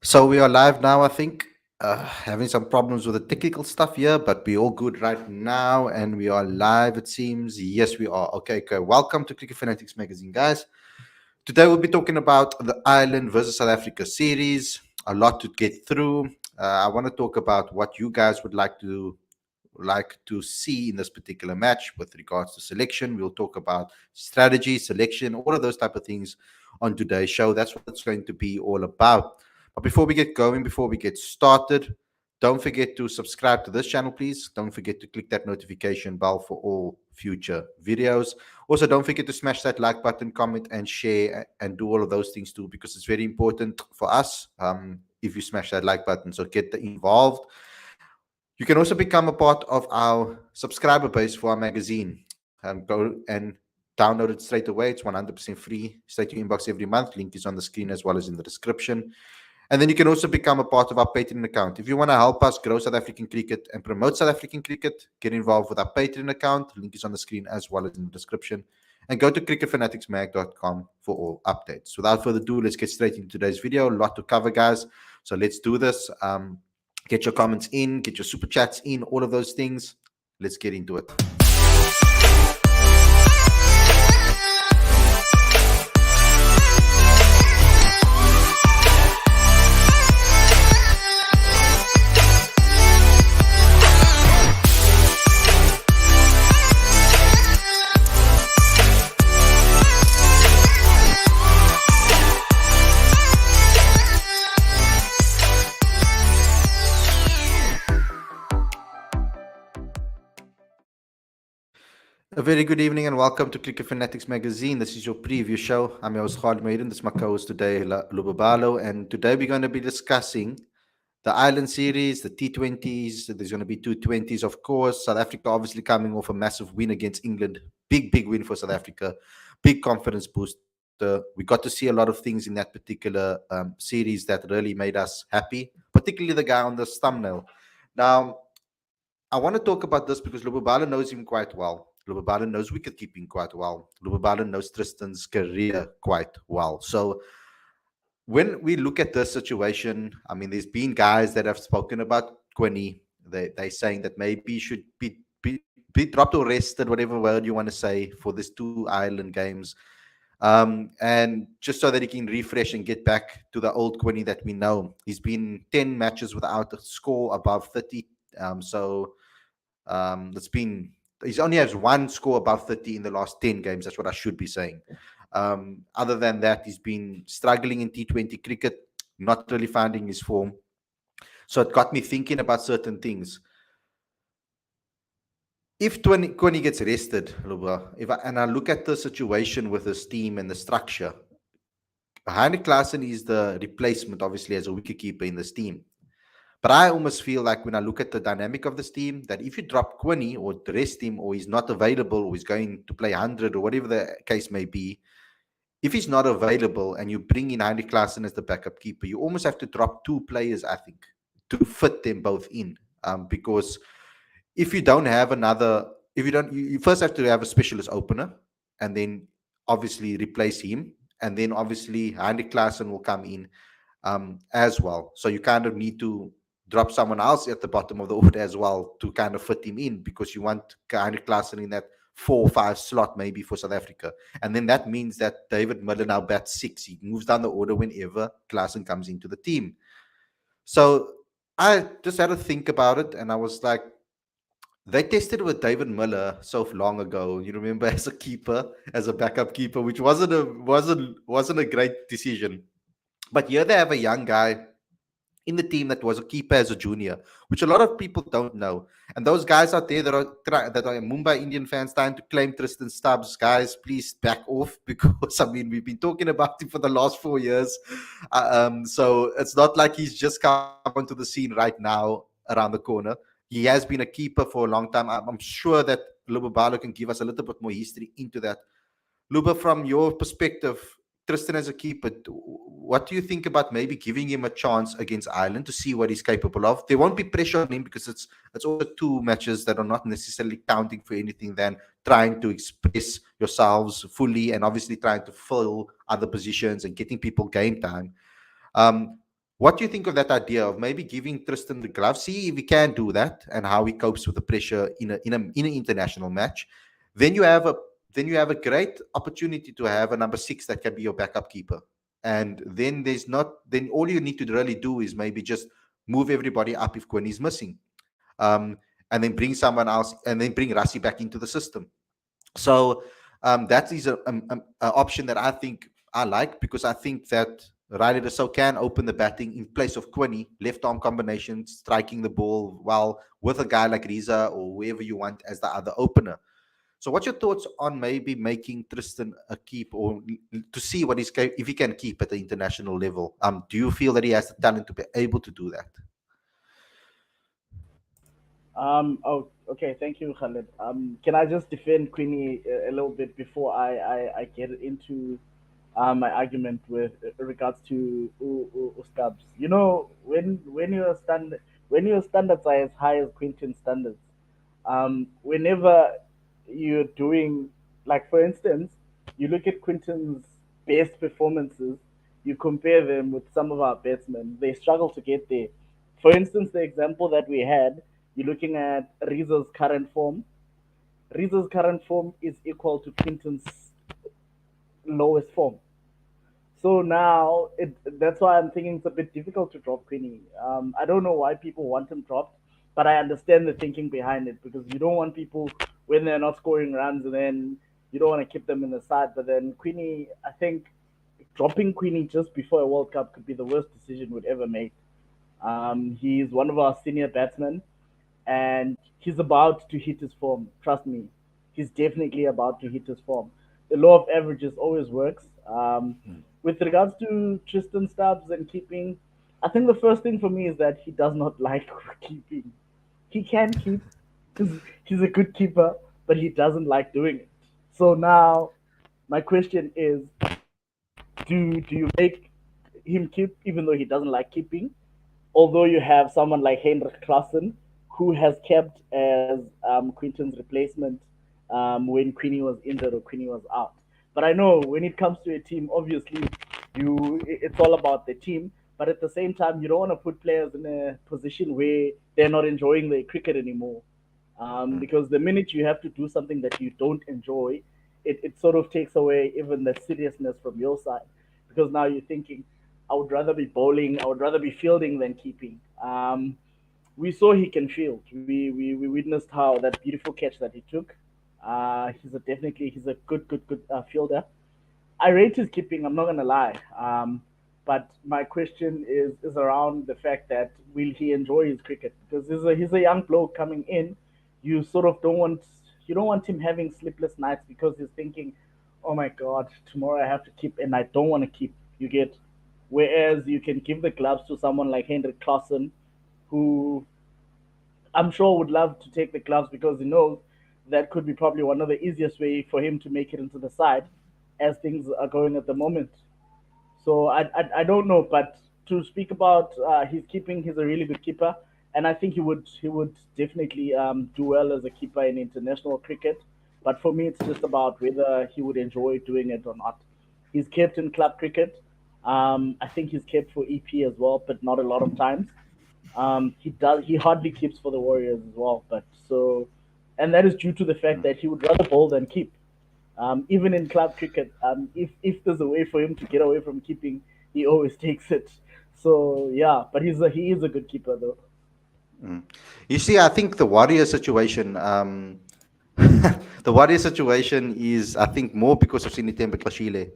So we are live now, I think. Having some problems with the technical stuff here, but we're all good right now, and we are live, it seems. Yes, we are. Okay. Welcome to Cricket Fanatics Magazine, guys. Today we'll be talking about the Ireland versus South Africa series. A lot to get through. I want to talk about what you guys would like to see in this particular match with regards to selection. We'll talk about strategy, selection, all of those type of things on today's show. That's what it's going to be all about. But before we get going, before we get started, don't forget to subscribe to this channel, please. Don't forget to click that notification bell for all future videos. Also, don't forget to smash that like button, comment, and share, and do all of those things too, because it's very important for us if you smash that like button. So get involved. You can also become a part of our subscriber base for our magazine. Go and download it straight away. It's 100% free, straight to your inbox every month. Link is on the screen as well as in the description. And then you can also become a part of our Patreon account. If you want to help us grow South African cricket and promote South African cricket, get involved with our Patreon account. Link is on the screen as well as in the description. And go to cricketfanaticsmag.com for all updates. Without further ado, let's get straight into today's video. A lot to cover, guys. So let's do this. Get your comments in, get your super chats in, all of those things. Let's get into it. A very good evening and welcome to Cricket Fanatics Magazine. This is your preview show. I'm your host, Khalid. This is my co-host today, Lubabalo. And today we're going to be discussing the Ireland series, the T20s. There's going to be two 20s, of course. South Africa obviously coming off a massive win against England. Big win for South Africa. Big confidence booster. We got to see a lot of things in that particular series that really made us happy, particularly the guy on this thumbnail. Now, I want to talk about this because Lubabalo knows him quite well. Lubabalo knows wicketkeeping quite well. Lubabalo knows Tristan's career quite well. So when we look at this situation, I mean, there's been guys that have spoken about Quinny. They're saying that maybe he should be dropped or rested, whatever word you want to say, for these two Ireland games. And just so that he can refresh and get back to the old Quinny that we know. He's been 10 matches without a score above 30. It's been... He only has one score above 30 in the last 10 games. That's what I should be saying. Other than that, he's been struggling in T20 cricket, not really finding his form. So it got me thinking about certain things. If Quinny gets rested, and I look at the situation with his team and the structure, Heinrich Klaasen is the replacement, obviously, as a wicketkeeper in this team. But I almost feel like when I look at the dynamic of this team, that if you drop Quinny or rest him, or he's not available, or he's going to play 100 or whatever the case may be, if he's not available and you bring in Heinrich Klaasen as the backup keeper, you almost have to drop two players, I think, to fit them both in. Because if you don't have another, you first have to have a specialist opener and then obviously replace him. And then obviously Heinrich Klaasen will come in as well. So you kind of need to drop someone else at the bottom of the order as well to kind of fit him in, because you want Heinrich Klaasen in that 4 or 5 slot maybe for South Africa. And then that means that David Miller now bats 6. He moves down the order whenever Klaasen comes into the team. So I just had to think about it, and I was like, they tested with David Miller so long ago. You remember, as a keeper, as a backup keeper, which wasn't a great decision. But here they have a young guy in the team that was a keeper as a junior, which a lot of people don't know. And those guys out there that are Mumbai Indian fans trying to claim Tristan Stubbs, guys, please back off, because I mean, we've been talking about him for the last 4 years. So it's not like he's just come onto the scene right now around the corner. He has been a keeper for a long time. I'm sure that Lubabalo can give us a little bit more history into that. Luba, from your perspective, Tristan as a keeper, what do you think about maybe giving him a chance against Ireland to see what he's capable of? There won't be pressure on him because it's also 2 matches that are not necessarily counting for anything than trying to express yourselves fully and obviously trying to fill other positions and getting people game time. What do you think of that idea of maybe giving Tristan the glove? See if he can do that and how he copes with the pressure in an international match. Then you have a great opportunity to have a number six that can be your backup keeper. And then then all you need to really do is maybe just move everybody up if Quinn is missing. Um, and then bring someone else and then bring Rassie back into the system. So that is a option that I think I like, because I think that Rilee can open the batting in place of Quinny, left arm combination, striking the ball well with a guy like Riza or whoever you want as the other opener. So, what's your thoughts on maybe making Tristan a keep, or to see what if he can keep at the international level? Do you feel that he has the talent to be able to do that? Oh, okay. Thank you, Khalid. Can I just defend Queenie a little bit before I get into my argument with regards to Stubbs? You know, when your standards are as high as Quinton standards, whenever you're doing, like for instance, you look at Quinton's best performances, you compare them with some of our batsmen, they struggle to get there. For instance, the example that we had, you're looking at Riza's current form. Riza's current form is equal to Quinton's lowest form. So now that's why I'm thinking it's a bit difficult to drop Queenie. I don't know why people want him dropped, but I understand the thinking behind it, because you don't want people when they're not scoring runs, and then you don't want to keep them in the side. But then Queenie, I think dropping Queenie just before a World Cup could be the worst decision we'd ever make. He's one of our senior batsmen, and he's about to hit his form. Trust me, he's definitely about to hit his form. The law of averages always works. With regards to Tristan Stubbs and keeping, I think the first thing for me is that he does not like keeping. He can keep because he's a good keeper, but he doesn't like doing it. So now, my question is, do you make him keep even though he doesn't like keeping? Although you have someone like Heinrich Klaasen, who has kept as Quinton's replacement when Queenie was injured or Queenie was out. But I know when it comes to a team, obviously it's all about the team. But at the same time, you don't want to put players in a position where they're not enjoying the cricket anymore. Because the minute you have to do something that you don't enjoy, it sort of takes away even the seriousness from your side. Because now you're thinking, I would rather be bowling, I would rather be fielding than keeping. We saw he can field. We witnessed how that beautiful catch that he took. He's a good fielder. I rate his keeping. I'm not gonna lie. But my question is around the fact that will he enjoy his cricket, because he's a young bloke coming in. You sort of don't want him having sleepless nights because he's thinking, oh my god, tomorrow I have to keep and I don't want to keep. You get, whereas you can give the gloves to someone like Heinrich Klaasen, who I'm sure would love to take the gloves because he knows that could be probably one of the easiest way for him to make it into the side as things are going at the moment. So I don't know, but to speak about his keeping, he's a really good keeper, and I think he would definitely do well as a keeper in international cricket. But for me, it's just about whether he would enjoy doing it or not. He's kept in club cricket. I think he's kept for EP as well, but not a lot of times. He hardly keeps for the Warriors as well, but so, and that is due to the fact that he would rather bowl than keep. Even in club cricket, if there's a way for him to get away from keeping, he always takes it. So yeah, but he is a good keeper though. Mm. You see, I think the Warrior situation, the Warrior situation is, I think, more because of Temba Bavuma.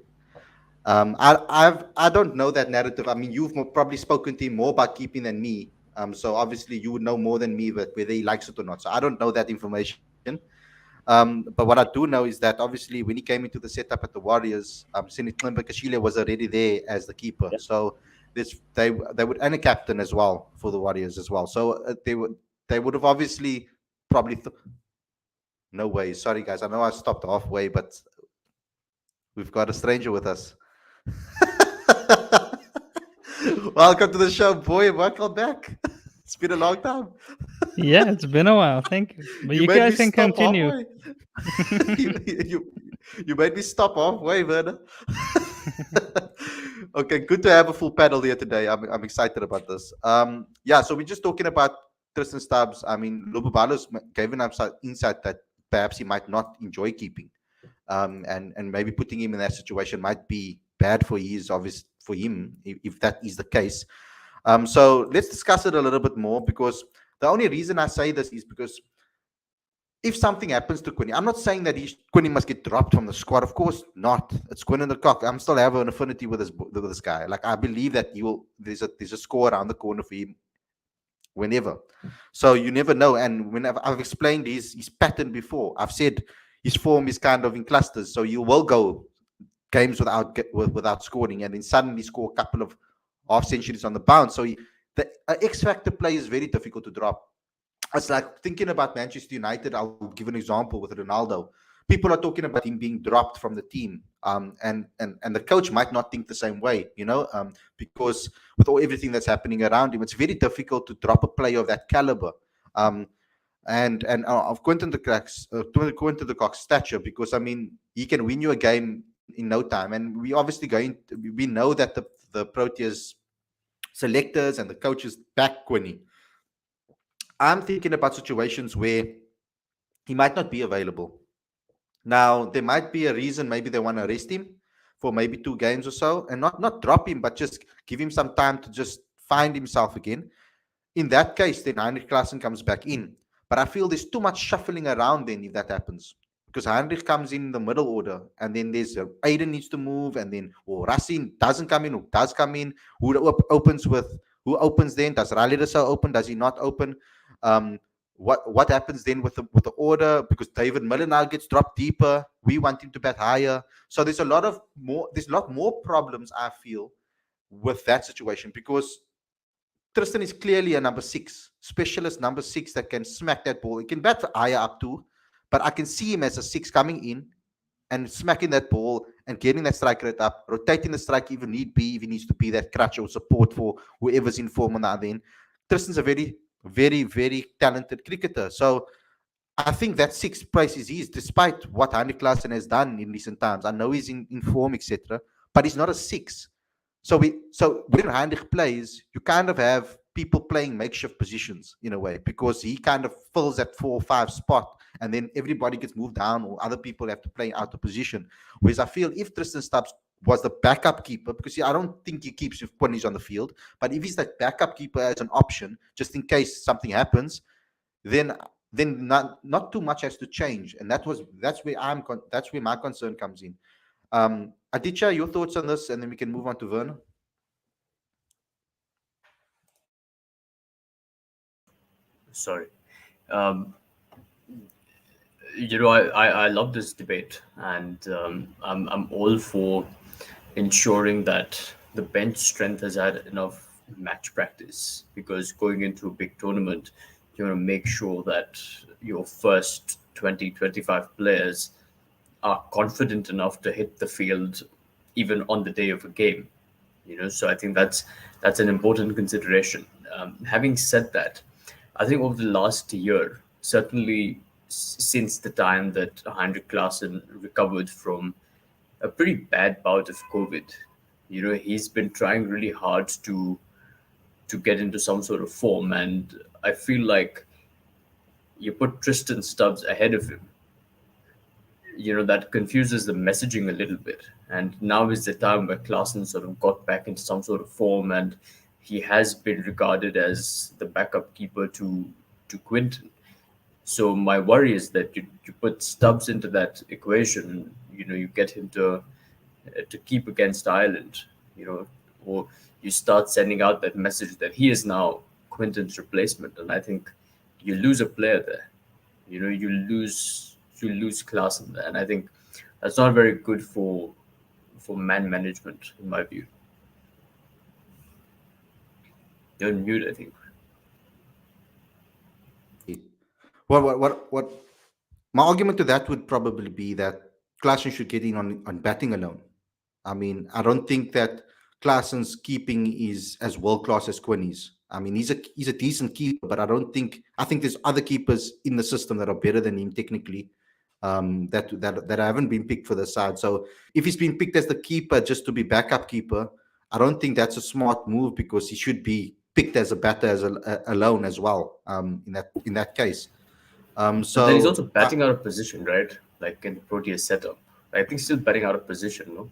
I don't know that narrative. I mean, you've probably spoken to him more about keeping than me. So obviously you would know more than me, but whether he likes it or not. So I don't know that information. But what I do know is that obviously when he came into the setup at the Warriors, Temba Bavuma was already there as the keeper. Yeah. So they would, and a captain as well for the Warriors as well. So they would have obviously probably no way. Sorry guys, I know I stopped halfway, but we've got a stranger with us. Welcome to the show, boy. Welcome back. It's been a long time. Yeah, it's been a while. Thank you. But You you made me guys can stop continue. halfway. you, you, you made me stop halfway, man. Okay, good to have a full panel here today. I'm excited about this. Yeah, so we're just talking about Tristan Stubbs. I mean, Lobobalo's given us some insight that perhaps he might not enjoy keeping, and maybe putting him in that situation might be bad for his obvious for him if that is the case. So let's discuss it a little bit more, because the only reason I say this is because if something happens to Quinny, I'm not saying that Quinny must get dropped from the squad. Of course not. It's Quinton the Kock. I'm still have an affinity with this guy. Like, I believe that he will. There's a score around the corner for him whenever. So you never know. And when I've explained his pattern before, I've said his form is kind of in clusters. So you will go games without scoring, and then suddenly score a couple of half centuries on the bounce. So the X factor play is very difficult to drop. It's like thinking about Manchester United. I'll give an example with Ronaldo. People are talking about him being dropped from the team, and the coach might not think the same way, because with everything that's happening around him, it's very difficult to drop a player of that caliber, and of Quinton the Cock's stature, because I mean he can win you a game in no time, and we know that the Proteas selectors and the coaches back Quinny. I'm thinking about situations where he might not be available. Now, there might be a reason. Maybe they want to arrest him for maybe 2 games or so, and not drop him, but just give him some time to just find himself again. In that case, then Heinrich Klaasen comes back in. But I feel there's too much shuffling around then if that happens. Because Heinrich comes in the middle order, and then there's Aiden needs to move, and then Rassie doesn't come in, who does come in, who opens then? Does Rilee open? Does he not open? What happens then with the order? Because David Miller now gets dropped deeper. We want him to bat higher. So there's a lot more problems, I feel, with that situation, because Tristan is clearly a number 6, specialist number 6 that can smack that ball. He can bat higher up too, but I can see him as a 6 coming in and smacking that ball and getting that strike rate up, rotating the strike if need be, if he needs to be that crutch or support for whoever's in form on the other end. Tristan's a very, very, very talented cricketer. So I think that 6th place is his, despite what Heinrich Klaasen has done in recent times. I know he's in form, etc., but he's not a 6. So when Heinrich plays, you kind of have people playing makeshift positions in a way, because he kind of fills that 4 or 5 spot, and then everybody gets moved down, or other people have to play out of position. Whereas I feel if Tristan Stubbs was the backup keeper, because I don't think he keeps when he's on the field, but if he's that backup keeper as an option, just in case something happens, then not too much has to change, and that's where my concern comes in. Aditya, your thoughts on this, and then we can move on to Werner. Sorry. I love this debate, and I'm all for ensuring that the bench strength has had enough match practice, because going into a big tournament, you want to make sure that your first 20-25 players are confident enough to hit the field even on the day of a game. So I think that's an important consideration. Having said that, I think over the last year, certainly since the time that Heinrich Klaasen recovered from a pretty bad bout of COVID, he's been trying really hard to get into some sort of form, and I feel like you put Tristan Stubbs ahead of him, that confuses the messaging a little bit. And now is the time where Klaasen sort of got back into some sort of form, and he has been regarded as the backup keeper to Quinton. So my worry is that you put Stubbs into that equation, you get him to keep against Ireland, or you start sending out that message that he is now Quinton's replacement, and I think you lose a player there. You lose Klaasen there, and I think that's not very good for man management, in my view. You're on mute, I think. What my argument to that would probably be that Klaasen should get in on batting alone. I mean, I don't think that Klaasen's keeping is as world class as Quinny's. I mean, he's a decent keeper, but I think there's other keepers in the system that are better than him technically, that haven't been picked for the side. So if he's been picked as the keeper just to be backup keeper, I don't think that's a smart move because he should be picked as a batter alone as well. In that case, But then he's so also batting out of position, right? Like in the Proteas setup. I think he's still batting out of position, no?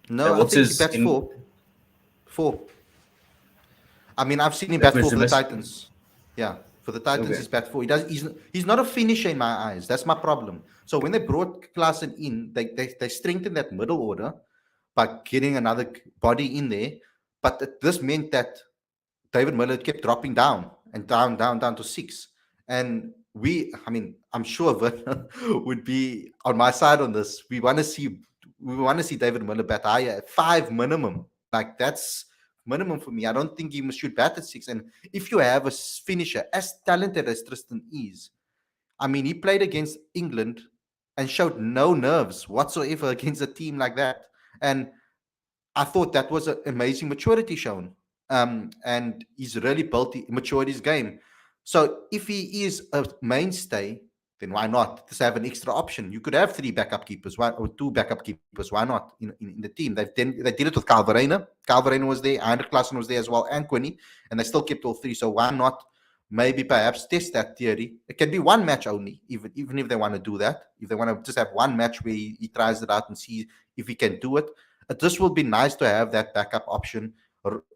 no, Like I what's think he his bats in four. I mean, I've seen him like bat for his four for the domestic? Titans. Yeah, for the Titans, Okay. he's bat four. He's not a finisher in my eyes. That's my problem. So when they brought Klaasen in, they strengthened that middle order by getting another body in there. But this meant that David Miller kept dropping down and down to six. And I mean, I'm sure Werner would be on my side on this. We want to see David Miller bat higher at five minimum. Like that's minimum for me. I don't think he should bat at six. And if you have a finisher as talented as Tristan is, I mean, he played against England and showed no nerves whatsoever against a team like that. And I thought that was an amazing maturity shown. And he's really matured his game. So if he is a mainstay, then why not? Just have an extra option. You could have three backup keepers, or two backup keepers. Why not in the team? They did it with Carl Verreynne. Carl Verreynne was there, Heinrich Klaasen was there as well, and Quinny, and they still kept all three. So why not? Maybe perhaps test that theory. It can be one match only, even if they want to do that. If they want to just have one match where he tries it out and see if he can do it. This will be nice to have that backup option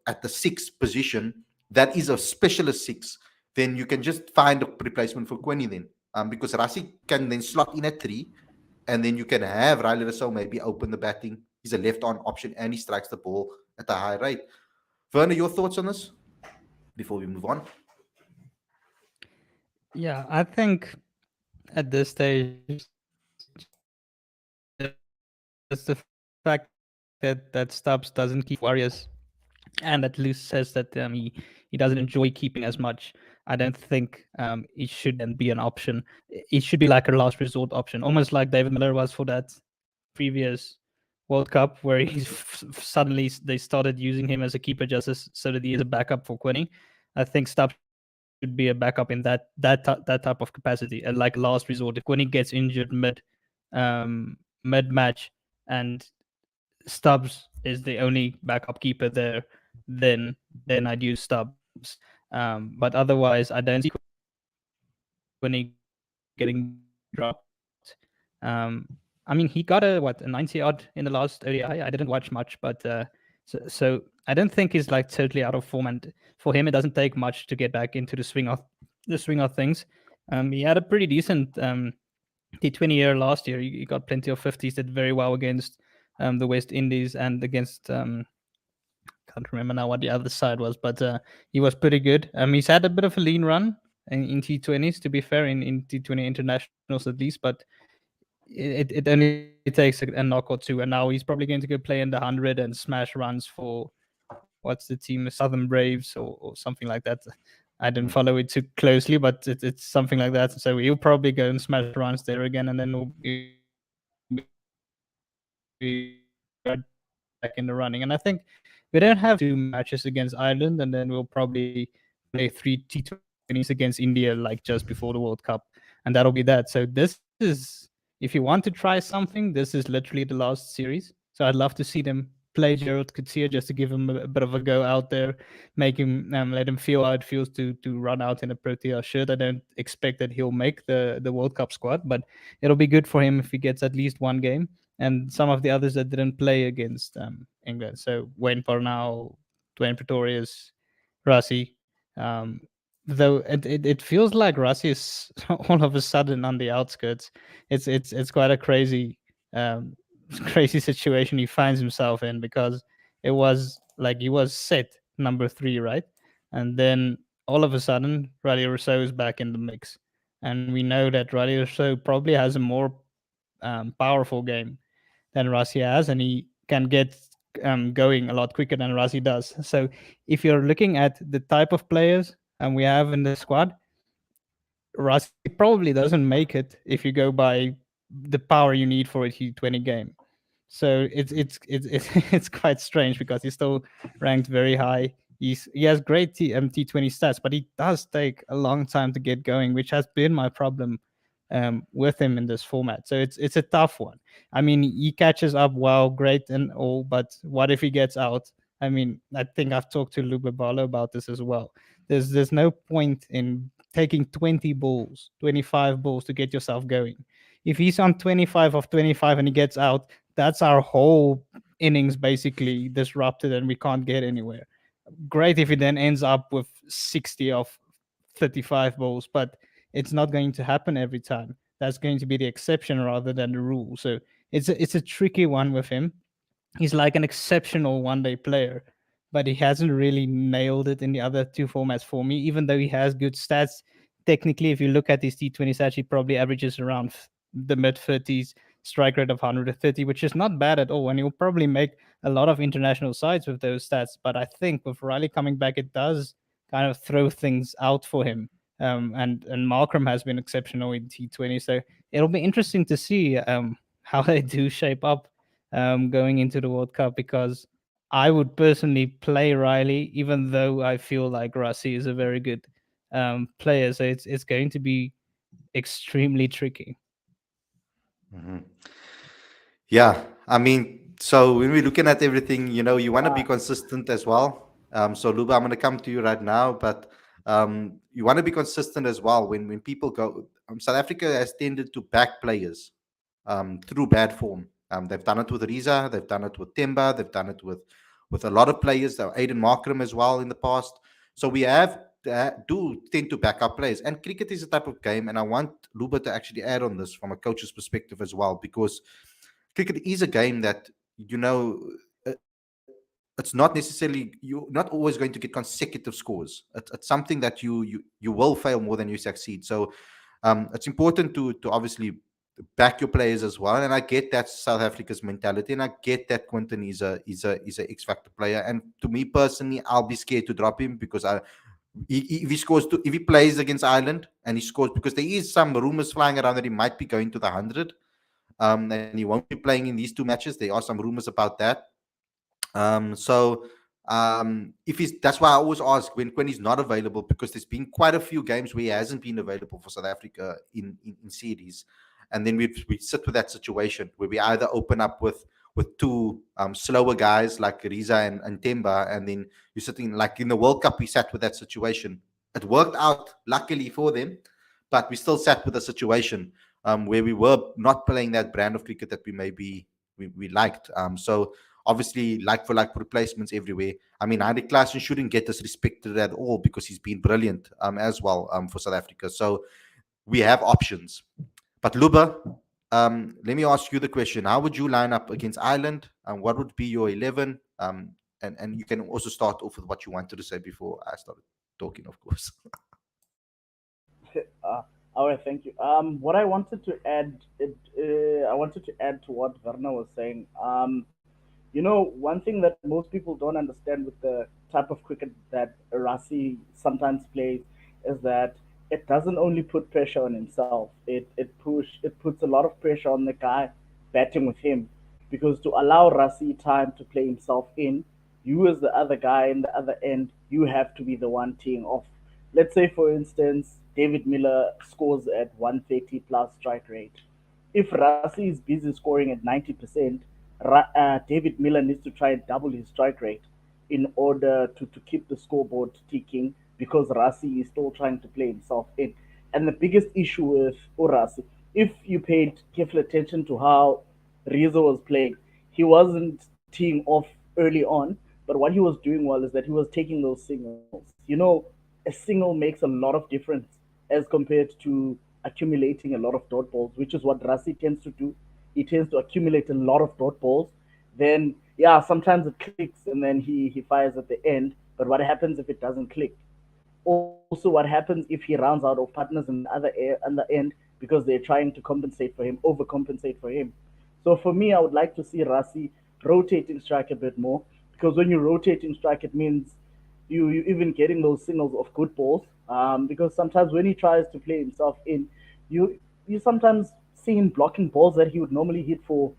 at the sixth position. That is a specialist six. Then you can just find a replacement for Quinny then. Because Rassie can then slot in at three, and then you can have Rilee Rossouw maybe open the batting. He's a left-on option, and he strikes the ball at a high rate. Werner, your thoughts on this before we move on? Yeah, I think at this stage, it's the fact that Stubbs doesn't keep Warriors, and at least says that he doesn't enjoy keeping as much. I don't think it should then be an option. It should be like a last resort option, almost like David Miller was for that previous World Cup, where suddenly they started using him as a keeper just so that he is a backup for Quinny. I think Stubbs should be a backup in that type of capacity, and like last resort. If Quinny gets injured mid match and Stubbs is the only backup keeper there, then I'd use Stubbs. But otherwise, I don't see Quinny getting dropped. I mean, he got a 90 odd in the last ODI. I didn't watch much, but so I don't think he's like totally out of form. And for him, it doesn't take much to get back into the swing of things. He had a pretty decent T20 year last year. He got plenty of 50s. Did very well against the West Indies and against can't remember now what the other side was, but he was pretty good. He's had a bit of a lean run in T20s, to be fair, in T20 internationals at least, but it only takes a knock or two, and now he's probably going to go play in the 100 and smash runs for what's the team, Southern Braves or something like that. I didn't follow it too closely, but it's something like that. So he'll probably go and smash runs there again, and then we'll be right back in the running. And I think we don't have two matches against Ireland, and then we'll probably play 3 T20s against India like just before the World Cup, and that'll be that. So this is, if you want to try something, this is literally the last series. So I'd love to see them play Gerald Coetzee just to give him a bit of a go out there, make him let him feel how it feels to run out in a Protea shirt. I don't expect that he'll make the World Cup squad, but it'll be good for him if he gets at least one game. And some of the others that didn't play against England. So Wayne Parnell, Dwayne Pretorius, Rassie. Though it feels like Rassie is all of a sudden on the outskirts. It's quite a crazy crazy situation he finds himself in, because it was like he was set number 3, right? And then all of a sudden Rilee Rossouw is back in the mix. And we know that Rilee Rossouw probably has a more powerful game than Rassie has, and he can get going a lot quicker than Rassie does. So if you're looking at the type of players we have in the squad, Rassie probably doesn't make it if you go by the power you need for a T20 game. So it's quite strange, because he's still ranked very high. He has great T20 stats, but he does take a long time to get going, which has been my problem with him in this format. So it's a tough one. I mean, he catches up well, great and all, but what if he gets out I mean, I think I've talked to Lubabalo about this as well. There's no point in taking 20 balls, 25 balls to get yourself going. If he's on 25 of 25 and he gets out, that's our whole innings basically disrupted and we can't get anywhere. Great if he then ends up with 60 of 35 balls, but it's not going to happen every time. That's going to be the exception rather than the rule. So it's a tricky one with him. He's like an exceptional one day player, but he hasn't really nailed it in the other two formats for me, even though he has good stats. Technically, if you look at his T20 stats, he probably averages around the mid 30s, strike rate of 130, which is not bad at all. And he'll probably make a lot of international sides with those stats. But I think with Rilee coming back, it does kind of throw things out for him. And Markram has been exceptional in T20. So it'll be interesting to see how they do shape up going into the World Cup, because I would personally play Rilee, even though I feel like Rassie is a very good player. So it's going to be extremely tricky. Mhm. Yeah, I mean, so when we're looking at everything, you want to be consistent as well. So Luba, I'm going to come to you right now, but you want to be consistent as well. When people go, South Africa has tended to back players through bad form. They've done it with Riza, they've done it with Temba, they've done it with a lot of players, Aiden Markram as well in the past. So we have do tend to back up players, and cricket is a type of game. And I want Luba to actually add on this from a coach's perspective as well, because cricket is a game that uh, it's not necessarily, you're not always going to get consecutive scores. It's something that you will fail more than you succeed. So it's important to obviously back your players as well. And I get that South Africa's mentality, and I get that Quinton is a X factor player. And to me personally, I'll be scared to drop him because if he scores if he plays against Ireland and he scores, because there is some rumors flying around that he might be going to the 100, and he won't be playing in these two matches. There are some rumors about that. So if he's, that's why I always ask when he's not available, because there's been quite a few games where he hasn't been available for South Africa in series, and then we sit with that situation where we either open up with two slower guys like Riza and Temba, and then you're sitting, like in the World Cup, we sat with that situation. It worked out luckily for them, but we still sat with a situation where we were not playing that brand of cricket that we maybe we liked. So obviously, like for like replacements everywhere. I mean, Heinrich Klaasen shouldn't get disrespected at all because he's been brilliant as well for South Africa. So we have options. But Luba, let me ask you the question: how would you line up against Ireland? And what would be your 11? And you can also start off with what you wanted to say before I started talking, of course. All right, thank you. What I wanted to add, I wanted to add to what Werner was saying. One thing that most people don't understand with the type of cricket that Rassie sometimes plays is that it doesn't only put pressure on himself. It puts a lot of pressure on the guy batting with him, because to allow Rassie time to play himself in, you as the other guy in the other end, you have to be the one teeing off. Let's say, for instance, David Miller scores at 130 plus strike rate. If Rassie is busy scoring at 90%, David Miller needs to try and double his strike rate in order to keep the scoreboard ticking, because Rassie is still trying to play himself in. And the biggest issue with Rassie, if you paid careful attention to how Rizzo was playing, he wasn't teeing off early on, but what he was doing well is that he was taking those signals. A single makes a lot of difference as compared to accumulating a lot of dot balls, which is what Rassie tends to do. He tends to accumulate a lot of dot balls. Then, yeah, sometimes it clicks and then he fires at the end. But what happens if it doesn't click? Also, what happens if he runs out of partners in the end because they're trying to compensate for him, overcompensate for him. So for me, I would like to see Rassie rotating strike a bit more, because when you're rotating strike, it means you even getting those signals of good balls. Because sometimes when he tries to play himself in, you sometimes see him blocking balls that he would normally hit for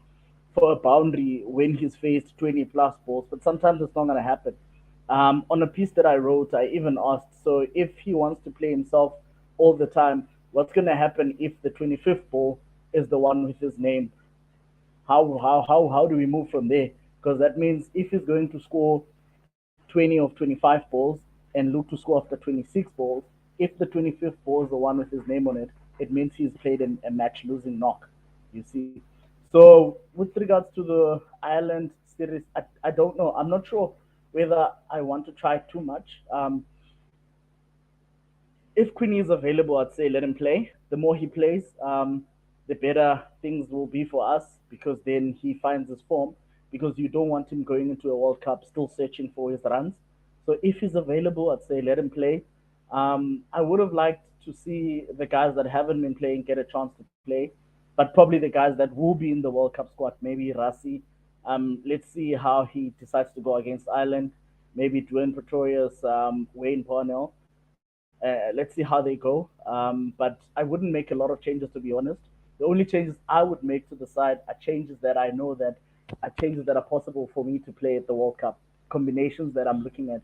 a boundary when he's faced 20 plus balls, but sometimes it's not going to happen. On a piece that I wrote, I even asked, so if he wants to play himself all the time, what's going to happen if the 25th ball is the one with his name? How do we move from there? Because that means if he's going to score 20 of 25 balls and look to score after 26 balls, if the 25th ball is the one with his name on it, it means he's played a match losing knock, you see. So, with regards to the Ireland series, I don't know. I'm not sure whether I want to try too much. If Quinny is available, I'd say let him play. The more he plays, the better things will be for us because then he finds his form. Because you don't want him going into a World Cup still searching for his runs. So if he's available, I'd say let him play. I would have liked to see the guys that haven't been playing get a chance to play, but probably the guys that will be in the World Cup squad, maybe Rassie. Let's see how he decides to go against Ireland. Maybe Dwayne Pretorius, Wayne Parnell. Let's see how they go. But I wouldn't make a lot of changes, to be honest. The only changes I would make to the side are changes that I know that are changes that are possible for me to play at the World Cup. Combinations that I'm looking at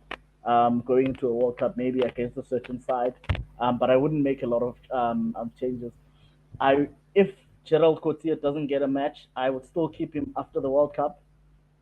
going into a World Cup, maybe against a certain side. But I wouldn't make a lot of changes. If Gerald Coetzee doesn't get a match, I would still keep him after the World Cup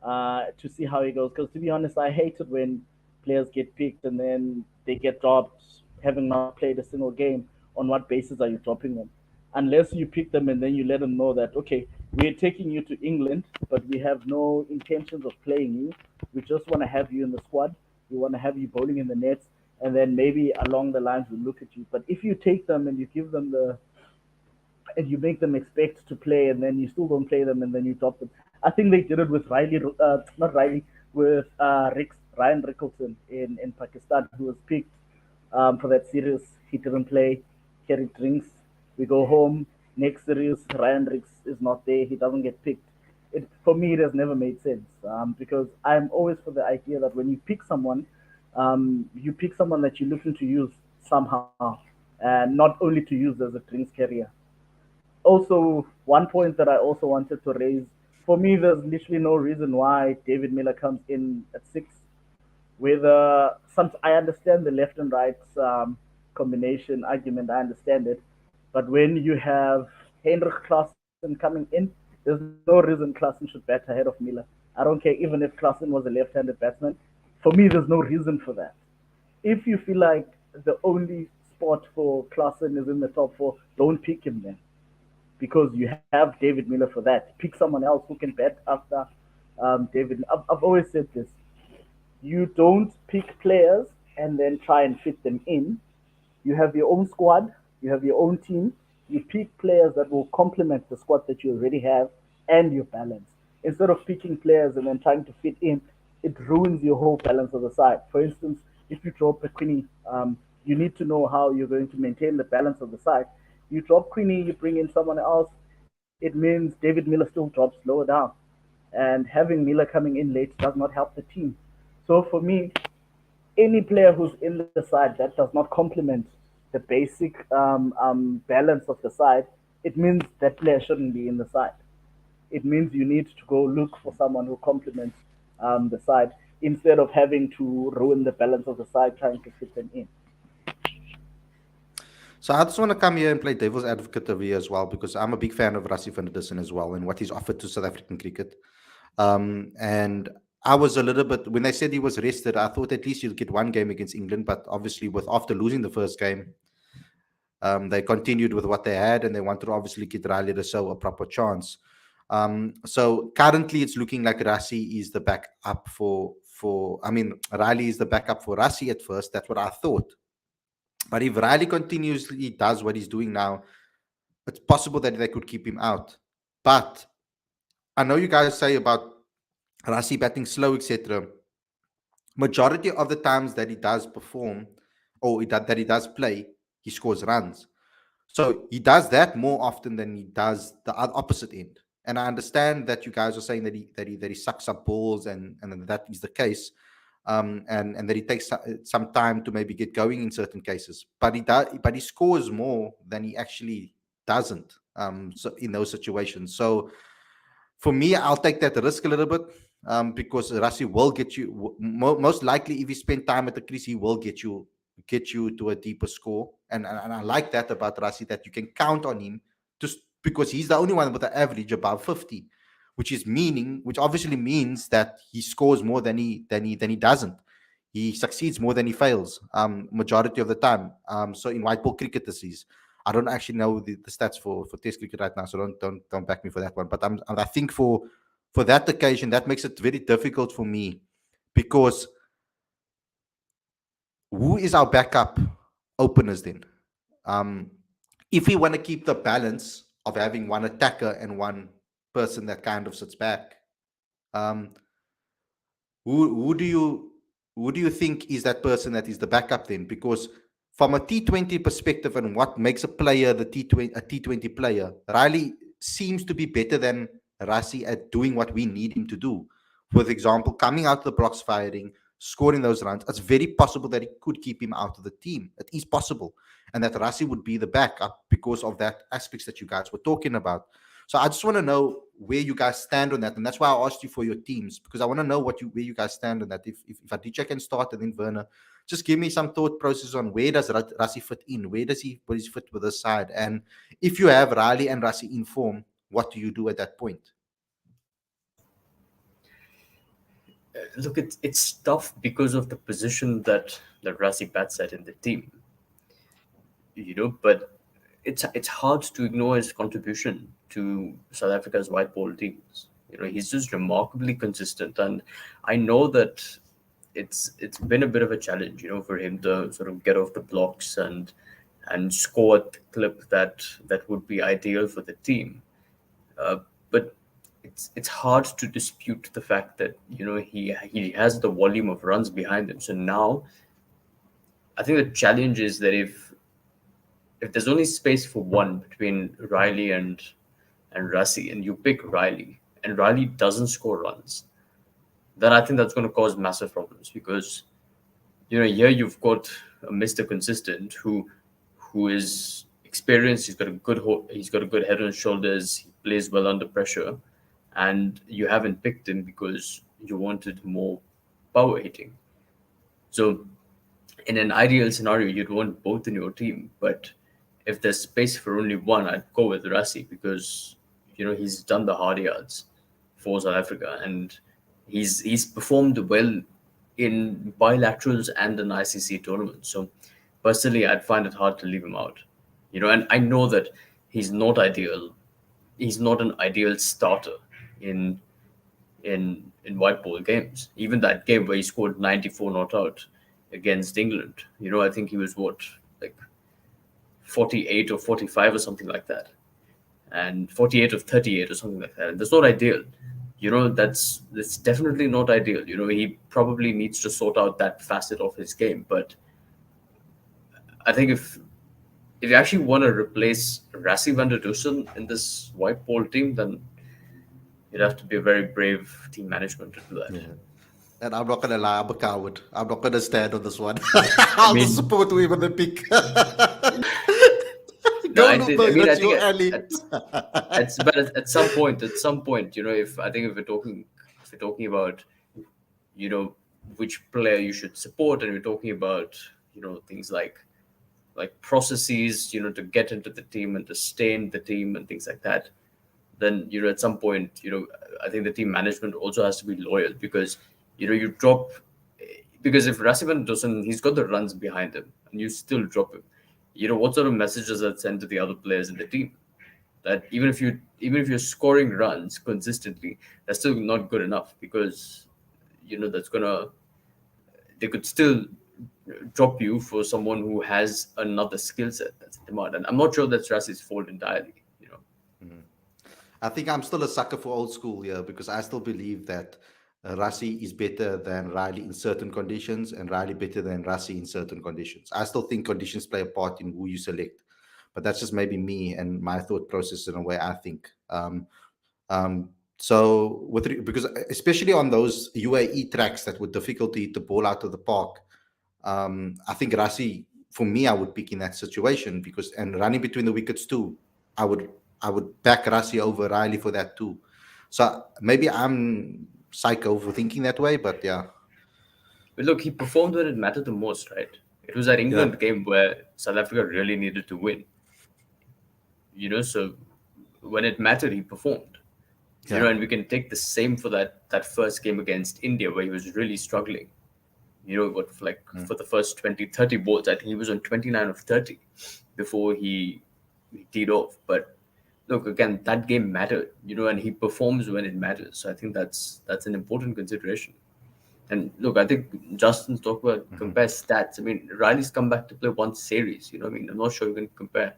to see how he goes. Because to be honest, I hate it when players get picked and then they get dropped, having not played a single game. On what basis are you dropping them? Unless you pick them and then you let them know that okay, we're taking you to England, but we have no intentions of playing you. We just want to have you in the squad. We want to have you bowling in the nets, and then maybe along the lines we look at you. But if you take them and you give them the and you make them expect to play, and then you still don't play them, and then you drop them. I think they did it with not Rilee, with Ryan Rickleton in Pakistan, who was picked for that series. He didn't play, carried drinks. We go home. Next series, Ryan Ricks is not there. He doesn't get picked. For me, it has never made sense because I'm always for the idea that when you pick someone that you're looking to use somehow, and not only to use as a drinks carrier. Also, one point that I also wanted to raise, for me, there's literally no reason why David Miller comes in at six. Whether some, I understand the left and right combination argument, I understand it, but when you have Heinrich Klaasen coming in, there's no reason Klaasen should bat ahead of Miller. I don't care even if Klaasen was a left-handed batsman. For me, there's no reason for that. If you feel like the only spot for Klaasen is in the top four, don't pick him then because you have David Miller for that. Pick someone else who can bat after David. I've always said this. You don't pick players and then try and fit them in. You have your own squad, you have your own team. You pick players that will complement the squad that you already have and your balance. Instead of picking players and then trying to fit in, it ruins your whole balance of the side. For instance, if you drop a Quinny, you need to know how you're going to maintain the balance of the side. You drop Quinny, you bring in someone else, it means David Miller still drops lower down. And having Miller coming in late does not help the team. So for me, any player who's in the side that does not complement the basic balance of the side, it means that player shouldn't be in the side. It means you need to go look for someone who complements the side instead of having to ruin the balance of the side trying to fit them in. So I just want to come here and play devil's advocate over here as well because I'm a big fan of Rassie van der Dussen as well and what he's offered to South African cricket. And I was a little bit when they said he was rested, I thought at least he'll get one game against England, but obviously with after losing the first game, they continued with what they had and they wanted to obviously get Rilee Rossouw a proper chance. So currently it's looking like Rassie is the backup Rilee is the backup for Rassie at first. That's what I thought. But if Rilee continuously does what he's doing now, it's possible that they could keep him out. But I know you guys say about Rassie batting slow, etc. Majority of the times that he does perform or that he does play, he scores runs. So he does that more often than he does the opposite end. And I understand that you guys are saying that he sucks up balls and that is the case. And that it takes some time to maybe get going in certain cases, but he scores more than he actually doesn't. So in those situations, so for me, I'll take that risk a little bit because Rassie will get you most likely if you spend time at the crease, he will get you to a deeper score, and I like that about Rassie that you can count on him just because he's the only one with an average above 50. Which obviously means that he scores more than he doesn't. he succeeds more than he fails, majority of the time. So in white ball cricket, this is. I don't actually know the stats for Test cricket right now, so don't back me for that one. But I think for that occasion, that makes it very difficult for me, because who is our backup openers then? If we want to keep the balance of having one attacker and one person that kind of sits back, um, who do you think is that person that is the backup then? Because from a T20 perspective, and what makes a player the T20 player, Rilee seems to be better than Rassie at doing what we need him to do. For example, coming out of the blocks, firing, scoring those runs. It's very possible that it could keep him out of the team. It is possible, and that Rassie would be the backup because of that aspects that you guys were talking about. So I just want to know where you guys stand on that, and that's why I asked you for your teams, because I want to know where you guys stand on that. If Aditya can start, and then Werner, just give me some thought process on where does Rassie fit in, where does he fit with this side, and if you have Rilee and Rassie in form, what do you do at that point? Look, it's tough because of the position that Rassie bats at in the team. But it's hard to ignore his contribution to South Africa's white ball teams. He's just remarkably consistent, and I know that it's been a bit of a challenge, for him to sort of get off the blocks and score at the clip that would be ideal for the team. But it's hard to dispute the fact that he has the volume of runs behind him. So now, I think the challenge is that if there's only space for one between Rilee and Rassie, and you pick Rilee, and Rilee doesn't score runs, then I think that's going to cause massive problems, because here you've got a Mr. Consistent who is experienced. He's got a good head on his shoulders. He plays well under pressure, and you haven't picked him because you wanted more power hitting. So in an ideal scenario, you'd want both in your team, but if there's space for only one, I'd go with Rassie, because he's done the hard yards for South Africa, and he's performed well in bilaterals and an ICC tournament. So personally, I'd find it hard to leave him out. And I know that he's not ideal. He's not an ideal starter in white ball games. Even that game where he scored 94 not out against England, I think he was like 48 or 45 or something like that, and 48 of 38 or something like that. And that's not ideal. That's definitely not ideal. He probably needs to sort out that facet of his game. But I think if you actually want to replace Rassie van der Dussen in this white ball team, then you'd have to be a very brave team management to do that. Yeah. And I'm not going to lie, I'm a coward. I'm not going to stand on this one. I'll just support whoever they pick. But at some point, if we're talking about, which player you should support, and we're talking about, things like processes, to get into the team and to stay in the team and things like that, then, at some point, I think the team management also has to be loyal, because, you drop, because if Rassie van der Dussen, he's got the runs behind him, and you still drop him, what sort of message does that send to the other players in the team? That even if you're scoring runs consistently, that's still not good enough, because they could still drop you for someone who has another skill set that's in demand. And I'm not sure that's Rassie's fault entirely. I think I'm still a sucker for old school here, because I still believe that Rassie is better than Rilee in certain conditions, and Rilee better than Rassie in certain conditions. I still think conditions play a part in who you select, but that's just maybe me and my thought process in a way I think. So because especially on those UAE tracks that were difficult to hit the ball out of the park, I think Rassie, for me, I would pick in that situation, and running between the wickets too, I would back Rassie over Rilee for that too. So maybe I'm psycho for thinking that way, but yeah. But look, he performed when it mattered the most, right? It was that England game where South Africa really needed to win. So when it mattered, he performed. And we can take the same for that first game against India, where he was really struggling. For the first 20, 30 balls, I think he was on 29 of 30 before he teed off. But look, again, that game mattered, and he performs when it matters. So I think that's an important consideration. And look, I think Justin's talked about compare stats. I mean, Rilee's come back to play one series. I mean, I'm not sure you can compare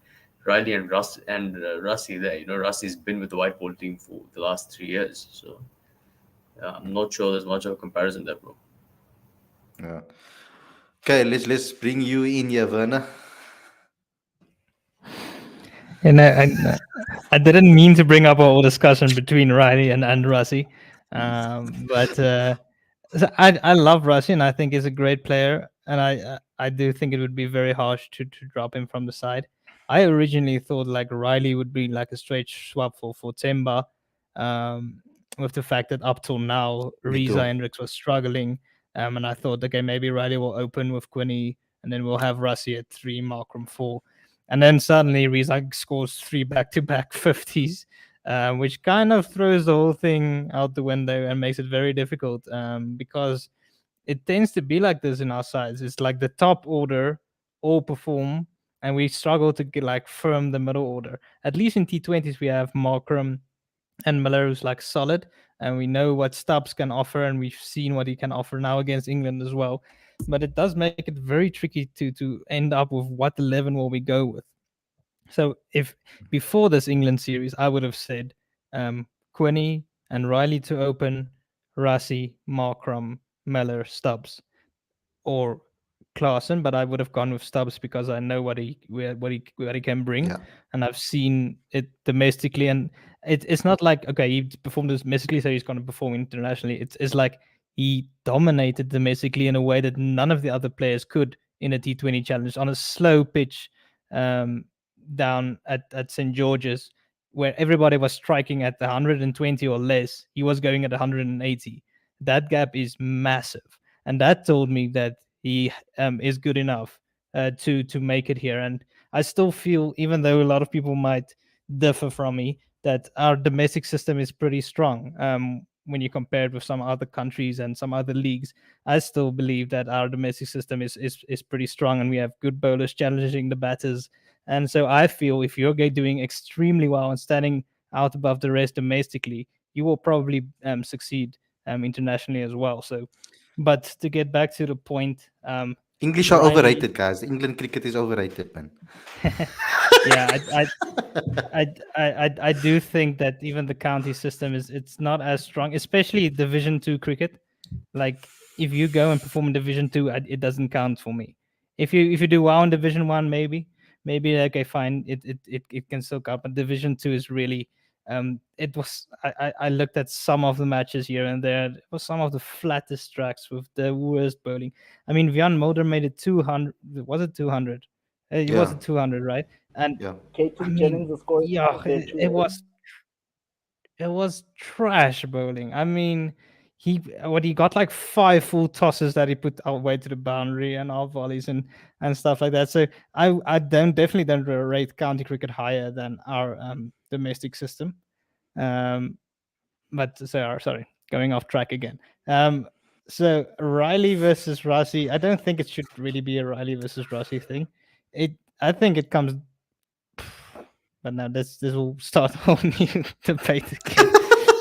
Rilee and Rassie there. Rassie's been with the white ball team for the last 3 years. So I'm not sure there's much of a comparison there, bro. Yeah. Okay, let's bring you in here, Werner. And I didn't mean to bring up a whole discussion between Rilee and Rassie, but so I love Rassie, and I think he's a great player, and I do think it would be very harsh to drop him from the side. I originally thought like Rilee would be like a straight swap for Temba, with the fact that up till now Me too. Riza Hendricks was struggling, and I thought okay maybe Rilee will open with Quinny, and then we'll have Rassie at 3, Markram 4. And then suddenly Riza scores 3 back-to-back 50s, which kind of throws the whole thing out the window and makes it very difficult, because it tends to be like this in our sides. It's like the top order all perform, and we struggle to get like firm the middle order. At least in T20s, we have Markram and Miller who's like solid, and we know what Stubbs can offer, and we've seen what he can offer now against England as well. But it does make it very tricky to end up with what 11 will we go with. So if before this England series, I would have said Quinny and Rilee to open, Rassie, Markram, Miller, Stubbs, or Klaasen, but I would have gone with Stubbs because I know what he can bring, Yeah. and I've seen it domestically, and it's not like okay he performed domestically, so he's going to perform internationally. It's like he dominated domestically in a way that none of the other players could in a T20 challenge on a slow pitch, down at St George's, where everybody was striking at 120 or less. He was going at 180. That gap is massive, and that told me that he is good enough to make it here. And I still feel, even though a lot of people might differ from me, that our domestic system is pretty strong. When you compare it with some other countries and some other leagues, I still believe that our domestic system is pretty strong, and we have good bowlers challenging the batters. And so I feel if you're doing extremely well and standing out above the rest domestically, you will probably succeed internationally as well. So, but to get back to the point, English are Rilee- overrated, guys. England cricket is overrated, man. yeah, I do think that even the county system it's not as strong, especially Division 2 cricket. Like if you go and perform in Division 2, it doesn't count for me. If you do well in Division 1, maybe okay, fine, it can still count. But Division 2 is really it was I looked at some of the matches here and there. It was some of the flattest tracks with the worst bowling. I mean, Vian Mulder made it 200. Was it 200? It Yeah. wasn't 200, right? And Yeah. Katie Jennings is scoring. yeah, there too, it was trash bowling. I mean, he got like 5 full tosses that he put out way to the boundary and off volleys and stuff like that. So I definitely don't rate county cricket higher than our domestic system. But sorry, going off track again. So Rilee versus Rassie, I don't think it should really be a Rilee versus Rassie thing. I think it comes. But now this will start a whole new debate again.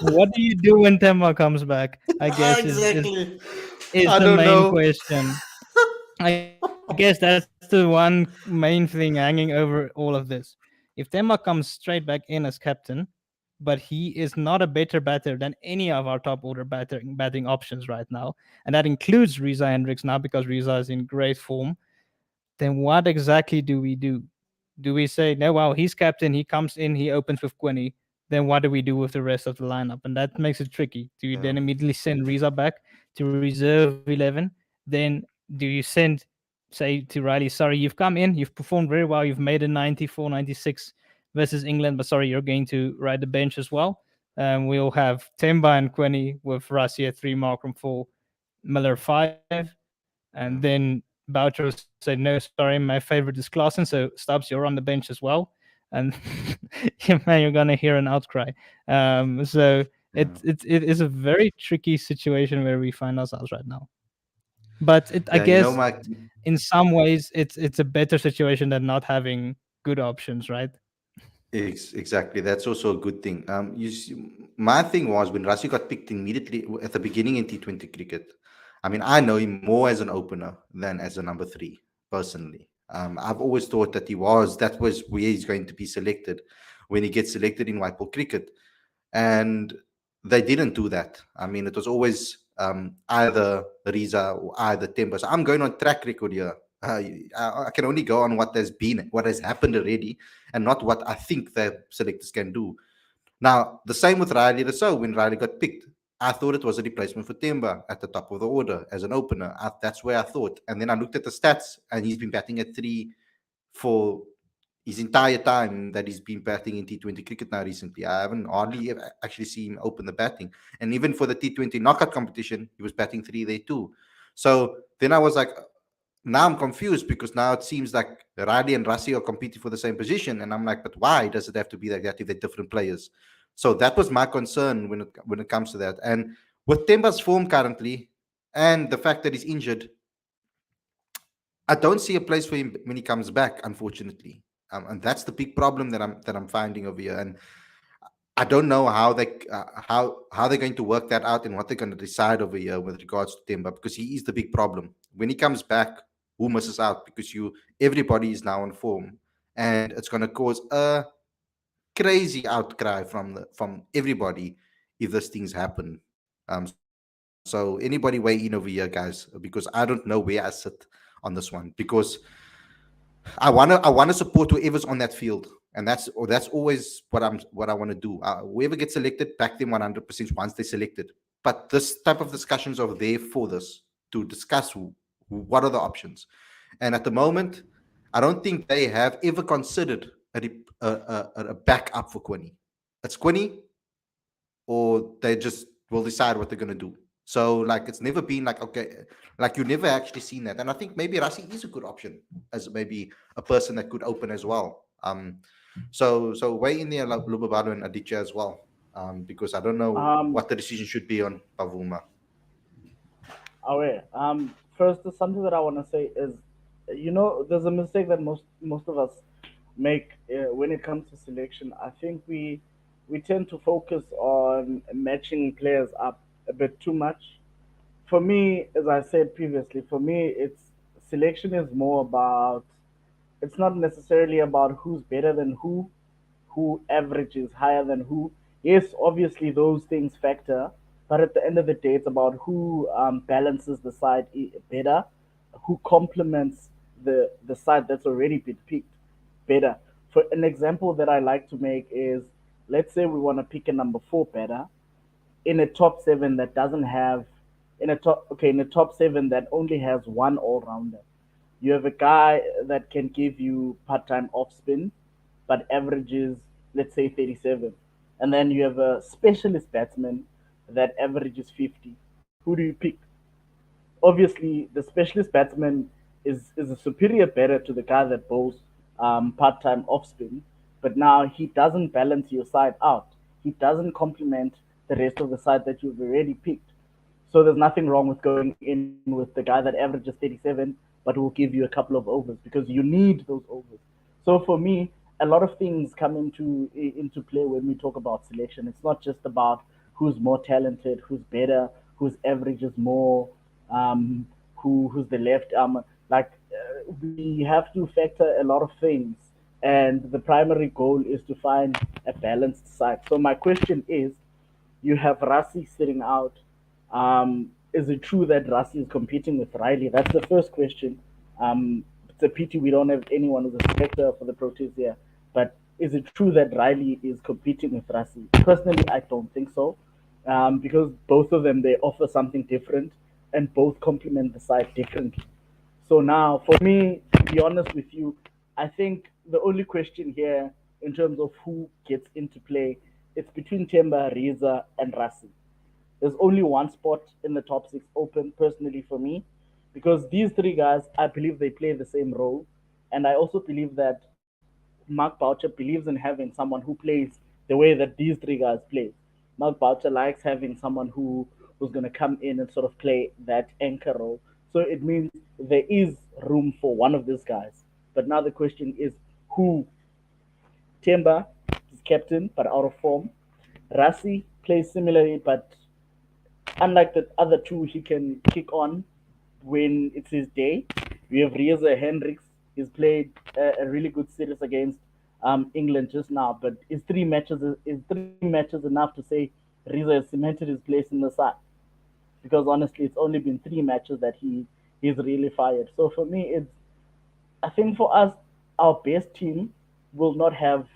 What do you do when Temba comes back? I guess Exactly. is I the don't main know. question. I guess that's the one main thing hanging over all of this. If Temba comes straight back in as captain, but he is not a better batter than any of our top order batting options right now, and that includes Riza Hendricks now because Riza is in great form, then what exactly do we do? Do we say, no, well, he's captain, he comes in, he opens with Quinny, then what do we do with the rest of the lineup? And that makes it tricky. Do you then immediately send Riza back to reserve 11? Then do you send, say, to Rilee, sorry, you've come in, you've performed very well, you've made a 94, 96 versus England, but sorry, you're going to ride the bench as well. We'll have Temba and Quinny with Rassie at 3, Markram 4, Miller 5. And then Boucher said, no, sorry, my favorite is Klaasen. So Stubbs, you're on the bench as well. And man, you're gonna hear an outcry. So it is a very tricky situation where we find ourselves right now. But I Yeah, you know, guess Mike. in some ways it's a better situation than not having good options, right? Exactly. That's also a good thing. My thing was when Rassie got picked immediately at the beginning in T20 cricket. I mean, I know him more as an opener than as a number three, personally. I've always thought that that was where he's going to be selected when he gets selected in white ball cricket. And they didn't do that. I mean, it was always either Riza or either Temba. So I'm going on track record here. I can only go on what has happened already, and not what I think the selectors can do. Now, the same with Rilee Rossouw. When Rilee got picked, I thought it was a replacement for Temba at the top of the order as an opener. That's where I thought. And then I looked at the stats, and he's been batting at 3 for his entire time that he's been batting in T20 cricket now recently. I haven't hardly ever actually seen him open the batting. And even for the T20 knockout competition, he was batting 3 there too. So then I was like, now I'm confused because now it seems like Rilee and Rassie are competing for the same position. And I'm like, but why does it have to be like that if they're different players? So that was my concern when it comes to that. And with Temba's form currently and the fact that he's injured, I don't see a place for him when he comes back, unfortunately, and that's the big problem that I'm finding over here. And I don't know how they're going to work that out and what they're going to decide over here with regards to Timber, because he is the big problem. When he comes back, who misses out? Because everybody is now on form, and it's going to cause a crazy outcry from everybody if these things happen. So anybody weigh in over here, guys, because I don't know where I sit on this one, because I wanna support whoever's on that field, and that's always what I want to do. Whoever gets selected, back them 100% once they're selected. But this type of discussions are there for this, to discuss what are the options. And at the moment, I don't think they have ever considered a backup for Quinny. It's Quinny, or they just will decide what they're going to do. So like it's never been like, okay, like you never actually seen that. And I think maybe Rassie is a good option as maybe a person that could open as well. So way in there like Lubabalo and Aditya as well. Because I don't know Um, what the decision should be on Bavuma. Aware. First, something that I want to say is, there's a mistake that most of us make when it comes to selection. I think we tend to focus on matching players up a bit too much. For me, as I said previously, for me, it's selection is more about. It's not necessarily about who's better than who averages higher than who. Yes, obviously those things factor, but at the end of the day, it's about who balances the side better, who complements the side that's already been picked better. For an example that I like to make is, let's say we want to pick a number 4 better in a top 7 that doesn't have in a top 7 that only has one all rounder. You have a guy that can give you part-time off spin, but averages, let's say, 37. And then you have a specialist batsman that averages 50. Who do you pick? Obviously, the specialist batsman is a superior batter to the guy that bowls part-time off spin, but now he doesn't balance your side out. He doesn't complement the rest of the side that you've already picked. So there's nothing wrong with going in with the guy that averages 37, but will give you a couple of overs because you need those overs. So for me, a lot of things come into play when we talk about selection. It's not just about who's more talented, who's better, whose average is more, who's the left. We have to factor a lot of things, and the primary goal is to find a balanced side. So my question is, you have Rassie sitting out. Is it true that Rassie is competing with Rilee? That's the first question. It's a pity we don't have anyone who's a selector for the Proteas here. But is it true that Rilee is competing with Rassie? Personally, I don't think so, because both of them they offer something different, and both complement the side differently. So now, for me, to be honest with you, I think the only question here, in terms of who gets into play, it's between Temba, Riza, and Rassie. There's only one spot in the top 6 open, personally, for me, because these 3 guys, I believe they play the same role. And I also believe that Mark Boucher believes in having someone who plays the way that these 3 guys play. Mark Boucher likes having someone who's going to come in and sort of play that anchor role. So it means there is room for one of these guys. But now the question is who? Temba is captain but out of form. Rassie plays similarly, but unlike the other two, he can kick on when it's his day. We have Rieze Hendricks. He's played a really good series against England just now, but is three matches enough to say Rieze has cemented his place in the side? Because honestly, it's only been 3 matches that he's really fired. So for me, I think for us, our best team will not have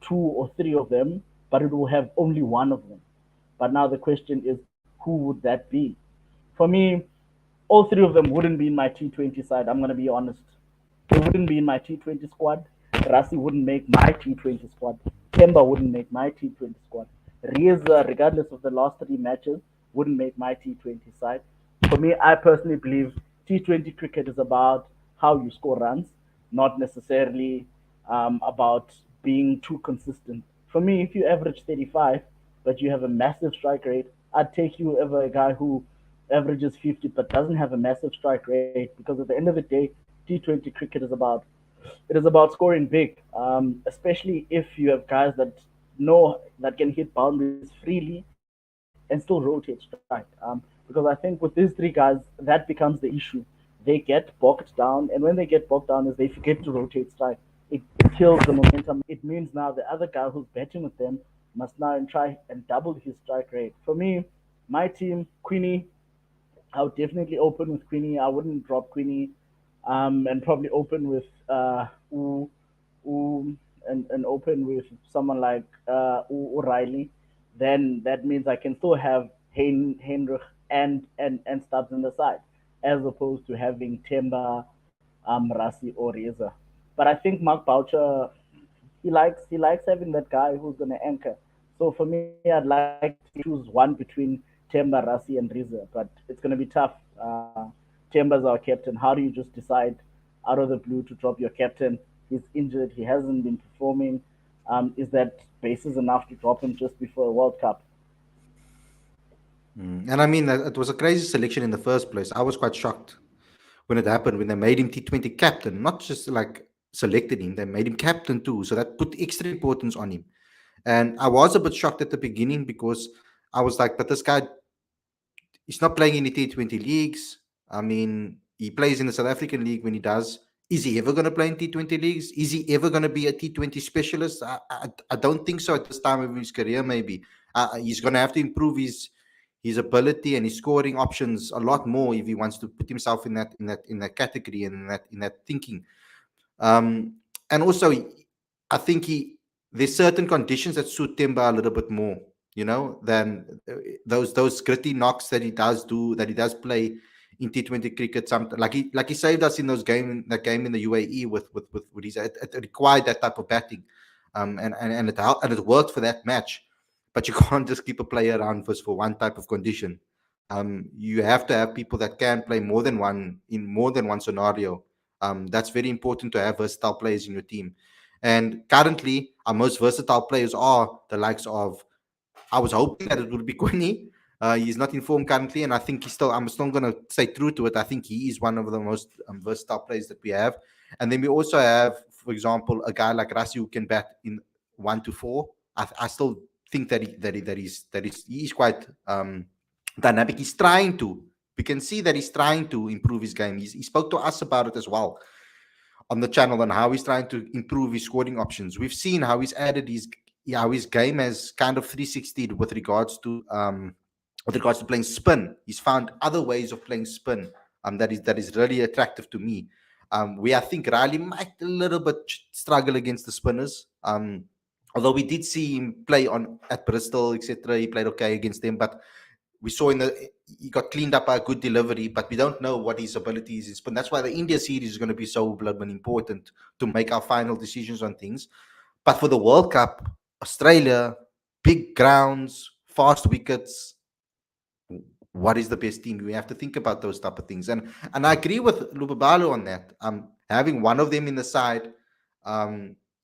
two or three of them, but it will have only one of them. But now the question is, who would that be? For me, all three of them wouldn't be in my T20 side. I'm going to be honest. They wouldn't be in my T20 squad. Rassie wouldn't make my T20 squad. Temba wouldn't make my T20 squad. Rieza, regardless of the last 3 matches, wouldn't make my T20 side. For me, I personally believe T20 cricket is about how you score runs, not necessarily about being too consistent. For me, if you average 35, but you have a massive strike rate, I'd take you over a guy who averages 50 but doesn't have a massive strike rate, because at the end of the day, T20 cricket is about scoring big, especially if you have guys that can hit boundaries freely and still rotate strike. Because I think with these 3 guys, that becomes the issue. They get bogged down, and when they get bogged down, is they forget to rotate strike. It kills the momentum. It means now the other guy who's betting with them must now try and double his strike rate. For me, my team, Queenie, I would definitely open with Queenie. I wouldn't drop Queenie, and probably open with and open with someone like Rilee. Then that means I can still have Heinrich and Stubbs on the side, as opposed to having Temba, Rassie or Reza. But I think Mark Boucher, he likes having that guy who's gonna anchor. So for me, I'd like to choose one between Temba, Rassie, and Reza, but it's gonna be tough. Temba's our captain. How do you just decide out of the blue to drop your captain? He's injured. He hasn't been performing. Is that basis enough to drop him just before a World Cup? And I mean, it was a crazy selection in the first place. I was quite shocked when it happened, when they made him T20 captain, not just like selected him, they made him captain too. So that put extra importance on him. And I was a bit shocked at the beginning because I was like, but this guy, he's not playing in the T20 leagues. I mean, he plays in the South African league when he does. Is he ever going to play in T20 leagues? Is he ever going to be a T20 specialist? I don't think so at this time of his career, maybe. He's going to have to improve his ability and his scoring options a lot more if he wants to put himself in that category and in that thinking. Um, and also, I think there's certain conditions that suit Temba a little bit more, than those gritty knocks that he does play in T20 cricket. Like he saved us in that game in the UAE with his. It required that type of batting, and it helped, and it worked for that match. But you can't just keep a player around for one type of condition. You have to have people that can play more than one scenario. That's very important to have versatile players in your team. And currently, our most versatile players are the likes of. I was hoping that it would be Quinny. He's not in form currently, and I think I'm still going to stay true to it. I think he is one of the most versatile players that we have. And then we also have, for example, a guy like Rassie who can bat in 1 to 4. I still think he's quite dynamic. He's trying to. We can see that he's trying to improve his game. He spoke to us about it as well on the channel on how he's trying to improve his scoring options. We've seen how he's added his game has kind of 360 with regards to playing spin. He's found other ways of playing spin that is really attractive to me. I think Rilee might a little bit struggle against the spinners. Although we did see him play at Bristol, etc. He played okay against them, but we saw he got cleaned up by a good delivery, but we don't know what his ability is in spin. That's why the India series is going to be so blooming important to make our final decisions on things. But for the World Cup, Australia, big grounds, fast wickets, what is the best team? We have to think about those type of things. And I agree with Lubabalo on that. Having one of them in the side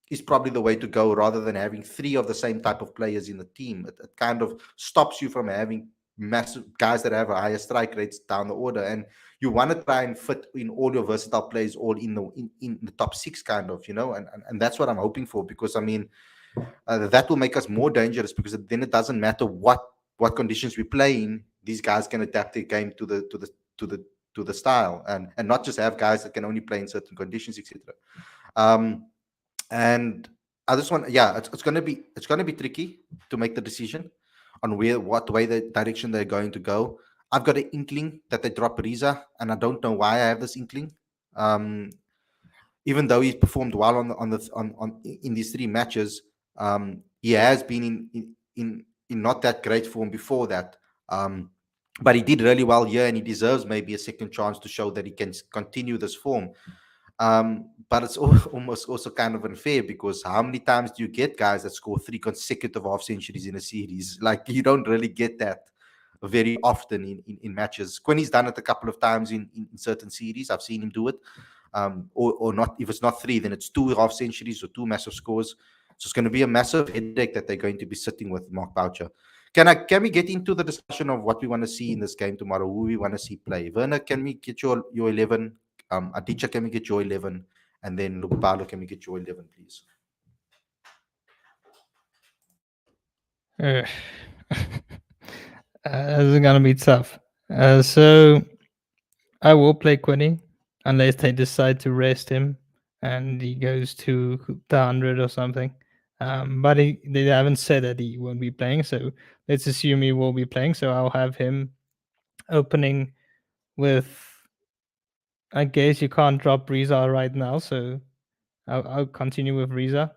is probably the way to go, rather than having 3 of the same type of players in the team. It kind of stops you from having massive guys that have a higher strike rates down the order. And you want to try and fit in all your versatile players all in the top six, kind of, and that's what I'm hoping for, because I mean, that will make us more dangerous, because then it doesn't matter what conditions we play in. These guys can adapt their game to the style, and not just have guys that can only play in certain conditions, etc. Um, and I just want, yeah, it's gonna be tricky to make the decision on what way the direction they're going to go. I've got an inkling that they drop Riza, and I don't know why I have this inkling. Um, Even though he's performed well on in these three matches, he has been in not that great form before that. Um, but he did really well here, and he deserves maybe a second chance to show that he can continue this form. But it's almost also kind of unfair, because how many times do you get guys that score three consecutive half centuries in a series? Like, you don't really get that very often in matches. Quinny's done it a couple of times in certain series. I've seen him do it. Or not. If it's not three, then it's two half centuries or two massive scores. So it's going to be a massive headache that they're going to be sitting with, Mark Boucher. Can we get into the discussion of what we want to see in this game tomorrow? Who we want to see play? Werner, can we get your 11? Aditya, can we get your 11? And then Lupalo, can we get your 11, please? Uh, this is gonna be tough. So I will play Quinny unless they decide to rest him and he goes to the 100 or something. But they haven't said that he won't be playing, so let's assume he will be playing. So I'll have him opening with. I guess you can't drop Riza right now, so I'll continue with Riza.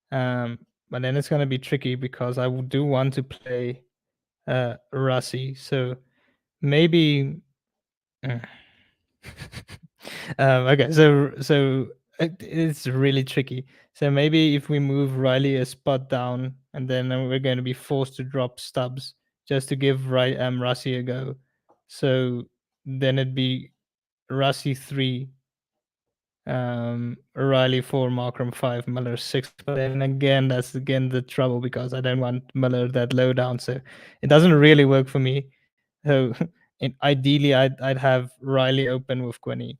But then it's gonna be tricky because I do want to play Rassie, so maybe. uh, okay, so it's really tricky. So maybe if we move Rilee a spot down, and then we're going to be forced to drop Stubbs just to give Rassie a go. So then it'd be Rassie 3, Rilee 4, Markram 5, Miller 6. But then again, that's again the trouble because I don't want Miller that low down. So it doesn't really work for me. So ideally, I'd have Rilee open with Quinny,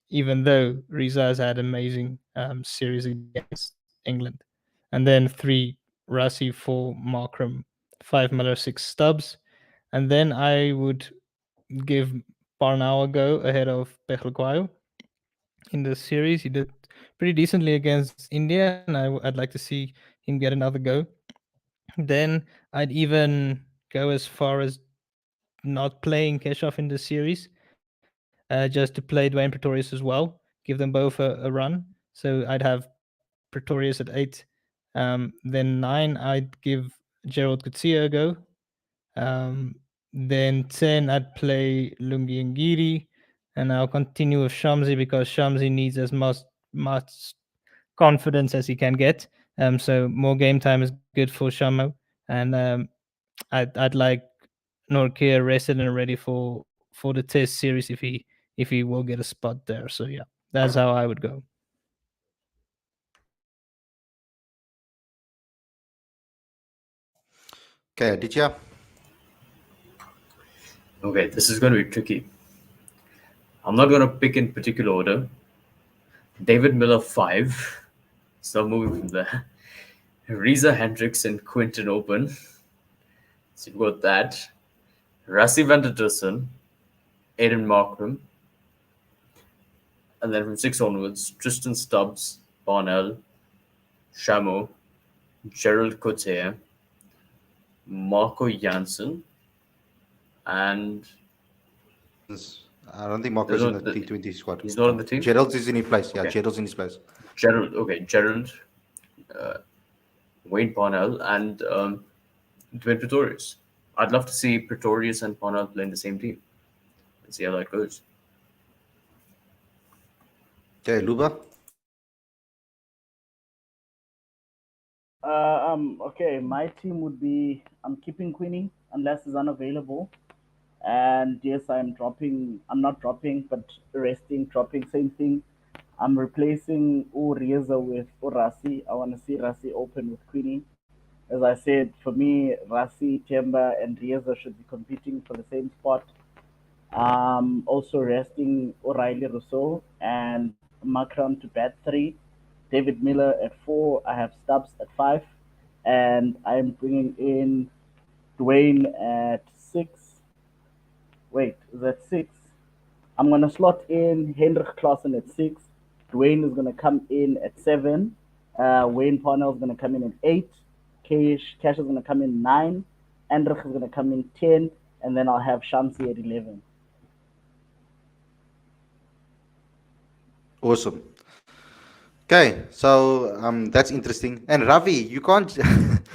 even though Riza has had amazing series against England. And then 3, Rassie, 4, Markram, 5, Miller, 6, Stubbs. And then I would give Parnau a go ahead of Pechelquayo in the series. He did pretty decently against India, and I'd like to see him get another go. Then I'd even go as far as not playing Keshoff in the series, just to play Dwayne Pretorius as well, give them both a run. So I'd have Pretorius at 8. Then 9, I'd give Gerald Coetzee a go. Then 10, I'd play Lungi Ngiri. And I'll continue with Shamsi because Shamsi needs as much confidence as he can get. So more game time is good for Shamo. And I'd like Norkia rested and ready for the test series if he will get a spot there. So yeah, that's how I would go. Okay, Aditya. Okay, this is going to be tricky. I'm not going to pick in particular order. David Miller 5. So moving from there. Riza Hendricks and Quinton open. So you've got that. Rassie van der Dussen, Aiden Markram. And then from 6 onwards, Tristan Stubbs, Barnell, Shamo, Gerald Coetzee, Marco Janssen, and I don't think Marco's in the T20 squad. He's not on the team? Gerald's is in his place. Yeah, Okay. Gerald's in his place. Gerald, Wayne Parnell, and Dwayne Pretorius. I'd love to see Pretorius and Parnell play in the same team and see how that goes. Okay, Luba. Okay, my team would be I'm keeping Queenie unless he's unavailable. And yes, I'm not dropping, but dropping, same thing. I'm replacing Urieza with Rassie. I want to see Rassie open with Queenie. As I said, for me, Rassie, Temba, and Rieza should be competing for the same spot. Also resting O'Reilly Rousseau and Macron to bat three. David Miller at four. I have Stubbs at five. And I'm bringing in Dwayne at six. Wait, is that six? I'm going to slot in Heinrich Klaasen at six. Dwayne is going to come in at seven. Wayne Parnell is going to come in at eight. Cash is going to come in nine. Andrich is going to come in 10. And then I'll have Shamsi at 11. Awesome. Okay, so that's interesting. And Ravi, you can't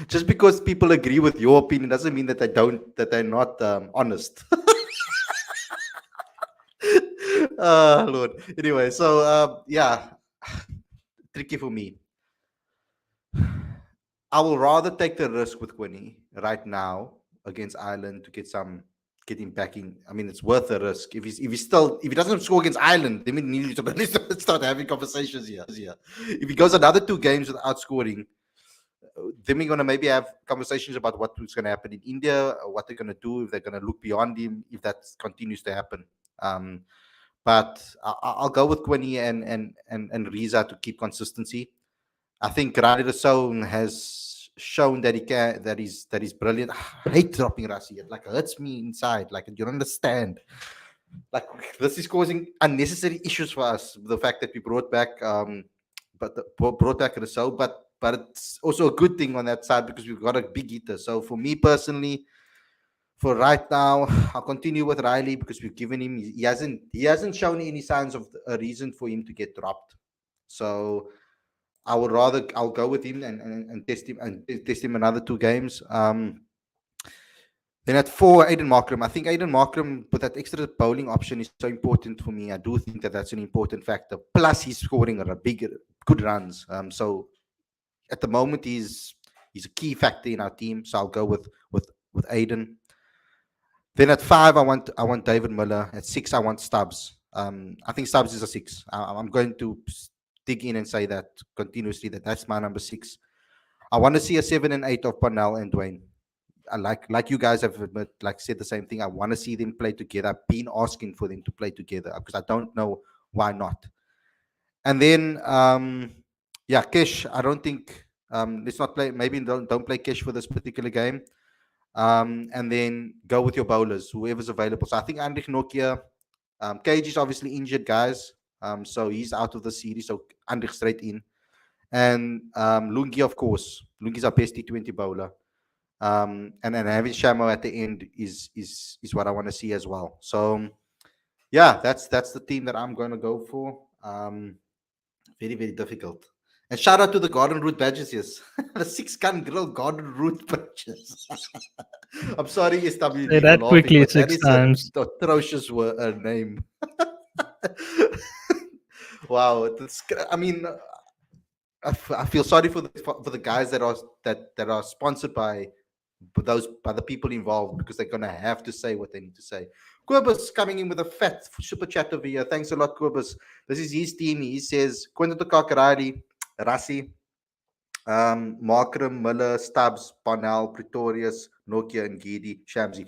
just because people agree with your opinion doesn't mean that they're not honest. Lord. Anyway, so yeah, tricky for me. I will rather take the risk with Quinny right now against Ireland to get him back in. I mean, it's worth the risk. If he doesn't score against Ireland, then we need to really start having conversations here. If he goes another two games without scoring, then we're gonna maybe have conversations about what's gonna happen in India, what they're gonna do, if they're gonna look beyond him, if that continues to happen. But I'll go with Quinny and Riza to keep consistency. I think Rossouw has shown that he's brilliant. I hate dropping Rassie. It like hurts me inside. Like you don't understand. Like this is causing unnecessary issues for us. The fact that we brought back Rossouw, but it's also a good thing on that side because we've got a big hitter. So for me personally, for right now, I'll continue with Rilee because we've given him. He hasn't shown any signs of a reason for him to get dropped. So I'll go with him and test him another two games. Then at four, Aiden Markram. I think Aiden Markram with that extra bowling option is so important for me. I do think that that's an important factor. Plus, he's scoring good runs. So at the moment, he's a key factor in our team. So I'll go with Aiden. Then at five, I want David Miller. At six, I want Stubbs. I think Stubbs is a six. I'm going to dig in and say that continuously that's my number six. I want to see a 7 and 8 of Parnell and Dwayne. I like you guys have said the same thing. I want to see them play together. I've been asking for them to play together because I don't know why not. And then yeah, Kesh. I don't think let's not play. Maybe don't play Kesh for this particular game. And then go with your bowlers, whoever's available. So I think Heinrich Nokia, Cage is obviously injured, guys. So he's out of the series. So Heinrich straight in. And Lungi, of course. Lungi's our best T20 bowler. And then having Shamo at the end is what I want to see as well. So yeah, that's the team that I'm going to go for. Very, very difficult. And shout out to the Garden Route badges, yes. The 6-gun grill Garden Route badges. I'm sorry, SWD. Say that for laughing, quickly but that 6 is times. an atrocious name. Wow. I mean, I feel sorry for the guys that are sponsored by the people involved because they're gonna have to say what they need to say. Quibus coming in with a fat super chat over here. Thanks a lot, Quibus. This is his team. He says Quinton, Kock, Rassie, Markram, Miller, Stubbs, Parnell, Pretorius, Nokia, and Gedi, Shamsi.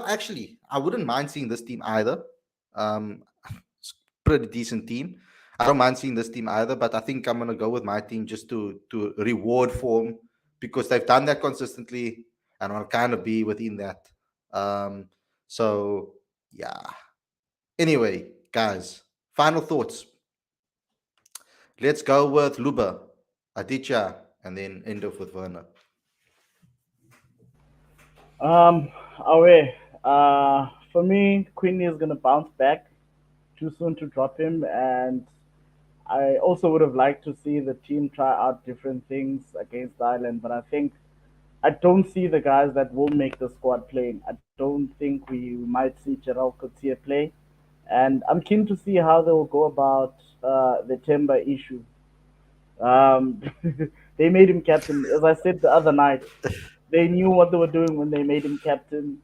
Actually, I wouldn't mind seeing this team either. It's a pretty decent team. I don't mind seeing this team either, but I think I'm gonna go with my team just to reward form because they've done that consistently, and I'll kind of be within that. So yeah. Anyway, guys, final thoughts. Let's go with Luba, Aditya, and then end off with Werner. Away. For me, Queenie is gonna bounce back. Too soon to drop him, and I also would have liked to see the team try out different things against Ireland, but I don't see the guys that will make the squad playing. I don't think we might see Gerald Coetzee play, and I'm keen to see how they will go about the Temba issue. Um, they made him captain. As I said the other night, they knew what they were doing when they made him captain,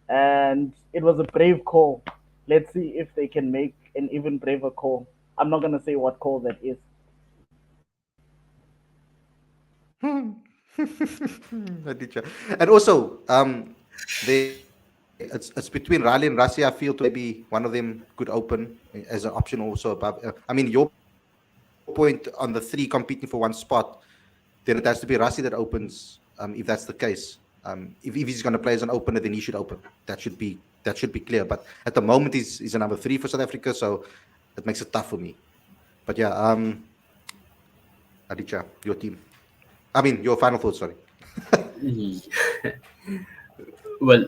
and it was a brave call. Let's see if they can make an even braver call. I'm not gonna say what call that is. Aditya. And also, there it's between Rilee and Rassie. I feel to maybe one of them could open as an option also above. I mean, your point on the three competing for one spot, then it has to be Rassie that opens. If that's the case, if he's going to play as an opener, then he should open. That should be clear. But at the moment, he's a number 3 for South Africa, so it makes it tough for me. But yeah, Aditya, your team. I mean, your final thoughts. Sorry. Well,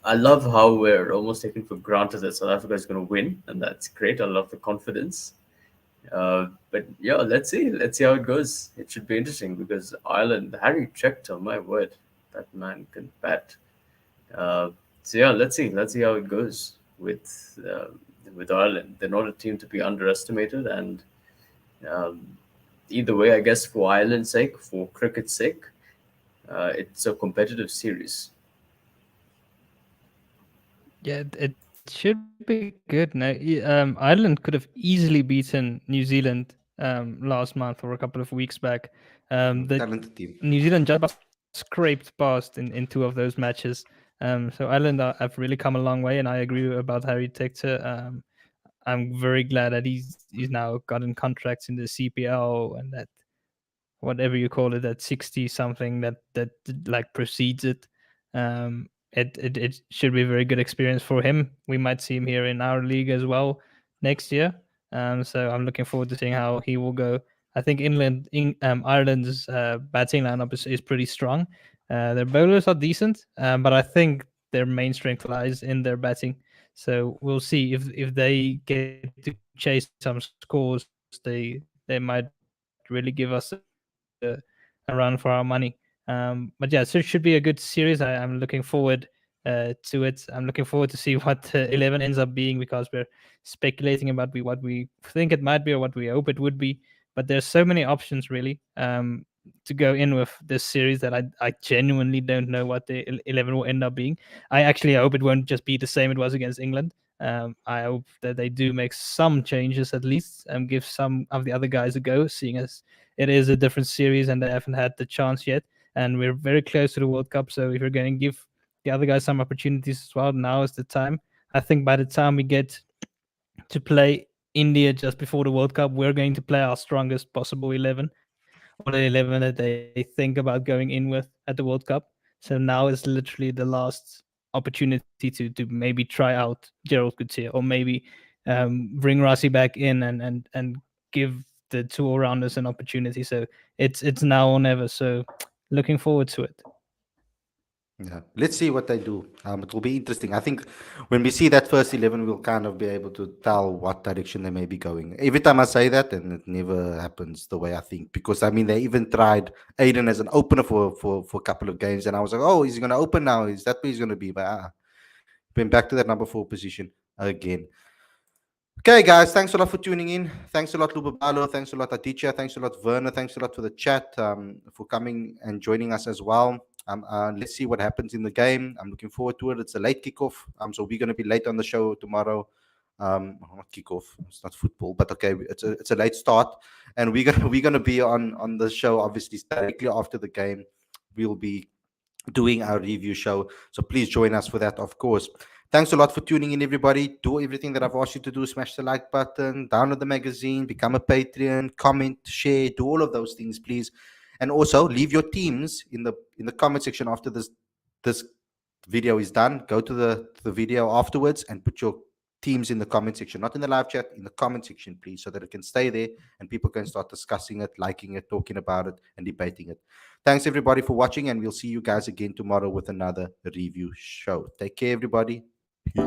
I love how we're almost taking for granted that South Africa is going to win, and that's great. I love the confidence. But yeah, let's see how it goes. It should be interesting because Ireland, Harry Tractor, my word, that man can bat. So yeah, let's see how it goes with Ireland. They're not a team to be underestimated, and either way, I guess for Ireland's sake, for cricket's sake, it's a competitive series. Yeah, it should be good. No, Ireland could have easily beaten New Zealand last month or a couple of weeks back. The Talented team. New Zealand just about scraped past in 2 of those matches. So Ireland have really come a long way, and I agree about Harry Tector. I'm very glad that he's now gotten contracts in the CPL and that whatever you call it, that 60 something that like precedes it. It should be a very good experience for him. We might see him here in our league as well next year. So I'm looking forward to seeing how he will go. I think Ireland's batting lineup is pretty strong. Their bowlers are decent, but I think their main strength lies in their batting. So we'll see if they get to chase some scores, they might really give us a run for our money. But yeah, so it should be a good series. I'm looking forward to it. I'm looking forward to see what 11 ends up being because we're speculating about what we think it might be or what we hope it would be. But there's so many options really to go in with this series that I genuinely don't know what the 11 will end up being. I actually hope it won't just be the same it was against England. I hope that they do make some changes at least and give some of the other guys a go, seeing as it is a different series and they haven't had the chance yet. And we're very close to the World Cup. So if you're going to give the other guys some opportunities as well, now is the time. I think by the time we get to play India just before the World Cup, we're going to play our strongest possible 11 or the 11 that they think about going in with at the World Cup. So now is literally the last opportunity to maybe try out Gerald Couture or maybe bring Rassie back in and give the 2 all-rounders an opportunity. So it's now or never. So looking forward to it. Yeah, let's see what they do. It will be interesting. I think when we see that first 11, we'll kind of be able to tell what direction they may be going. Every time I say that, and it never happens the way I think, because I mean, they even tried Aiden as an opener for a couple of games, and I was like, oh, is he going to open now? Is that where he's going to be? But been back to that number 4 position again. Okay, guys, thanks a lot for tuning in. Thanks a lot, Lubabalo. Thanks a lot, Aditya. Thanks a lot, Werner. Thanks a lot for the chat, for coming and joining us as well. Let's see what happens in the game. I'm looking forward to it. It's a late kickoff, so we're going to be late on the show tomorrow. Not kickoff. It's not football, but okay, it's a late start, and we're gonna be on the show obviously directly after the game. We'll be doing our review show, so please join us for that, of course. Thanks a lot for tuning in, everybody. Do everything that I've asked you to do. Smash the like button, download the magazine, become a Patreon, comment, share, do all of those things, please. And also leave your teams in the comment section after this video is done. Go to the video afterwards and put your teams in the comment section, not in the live chat, in the comment section, please, so that it can stay there and people can start discussing it, liking it, talking about it, and debating it. Thanks everybody for watching, and we'll see you guys again tomorrow with another review show. Take care, everybody. Peace.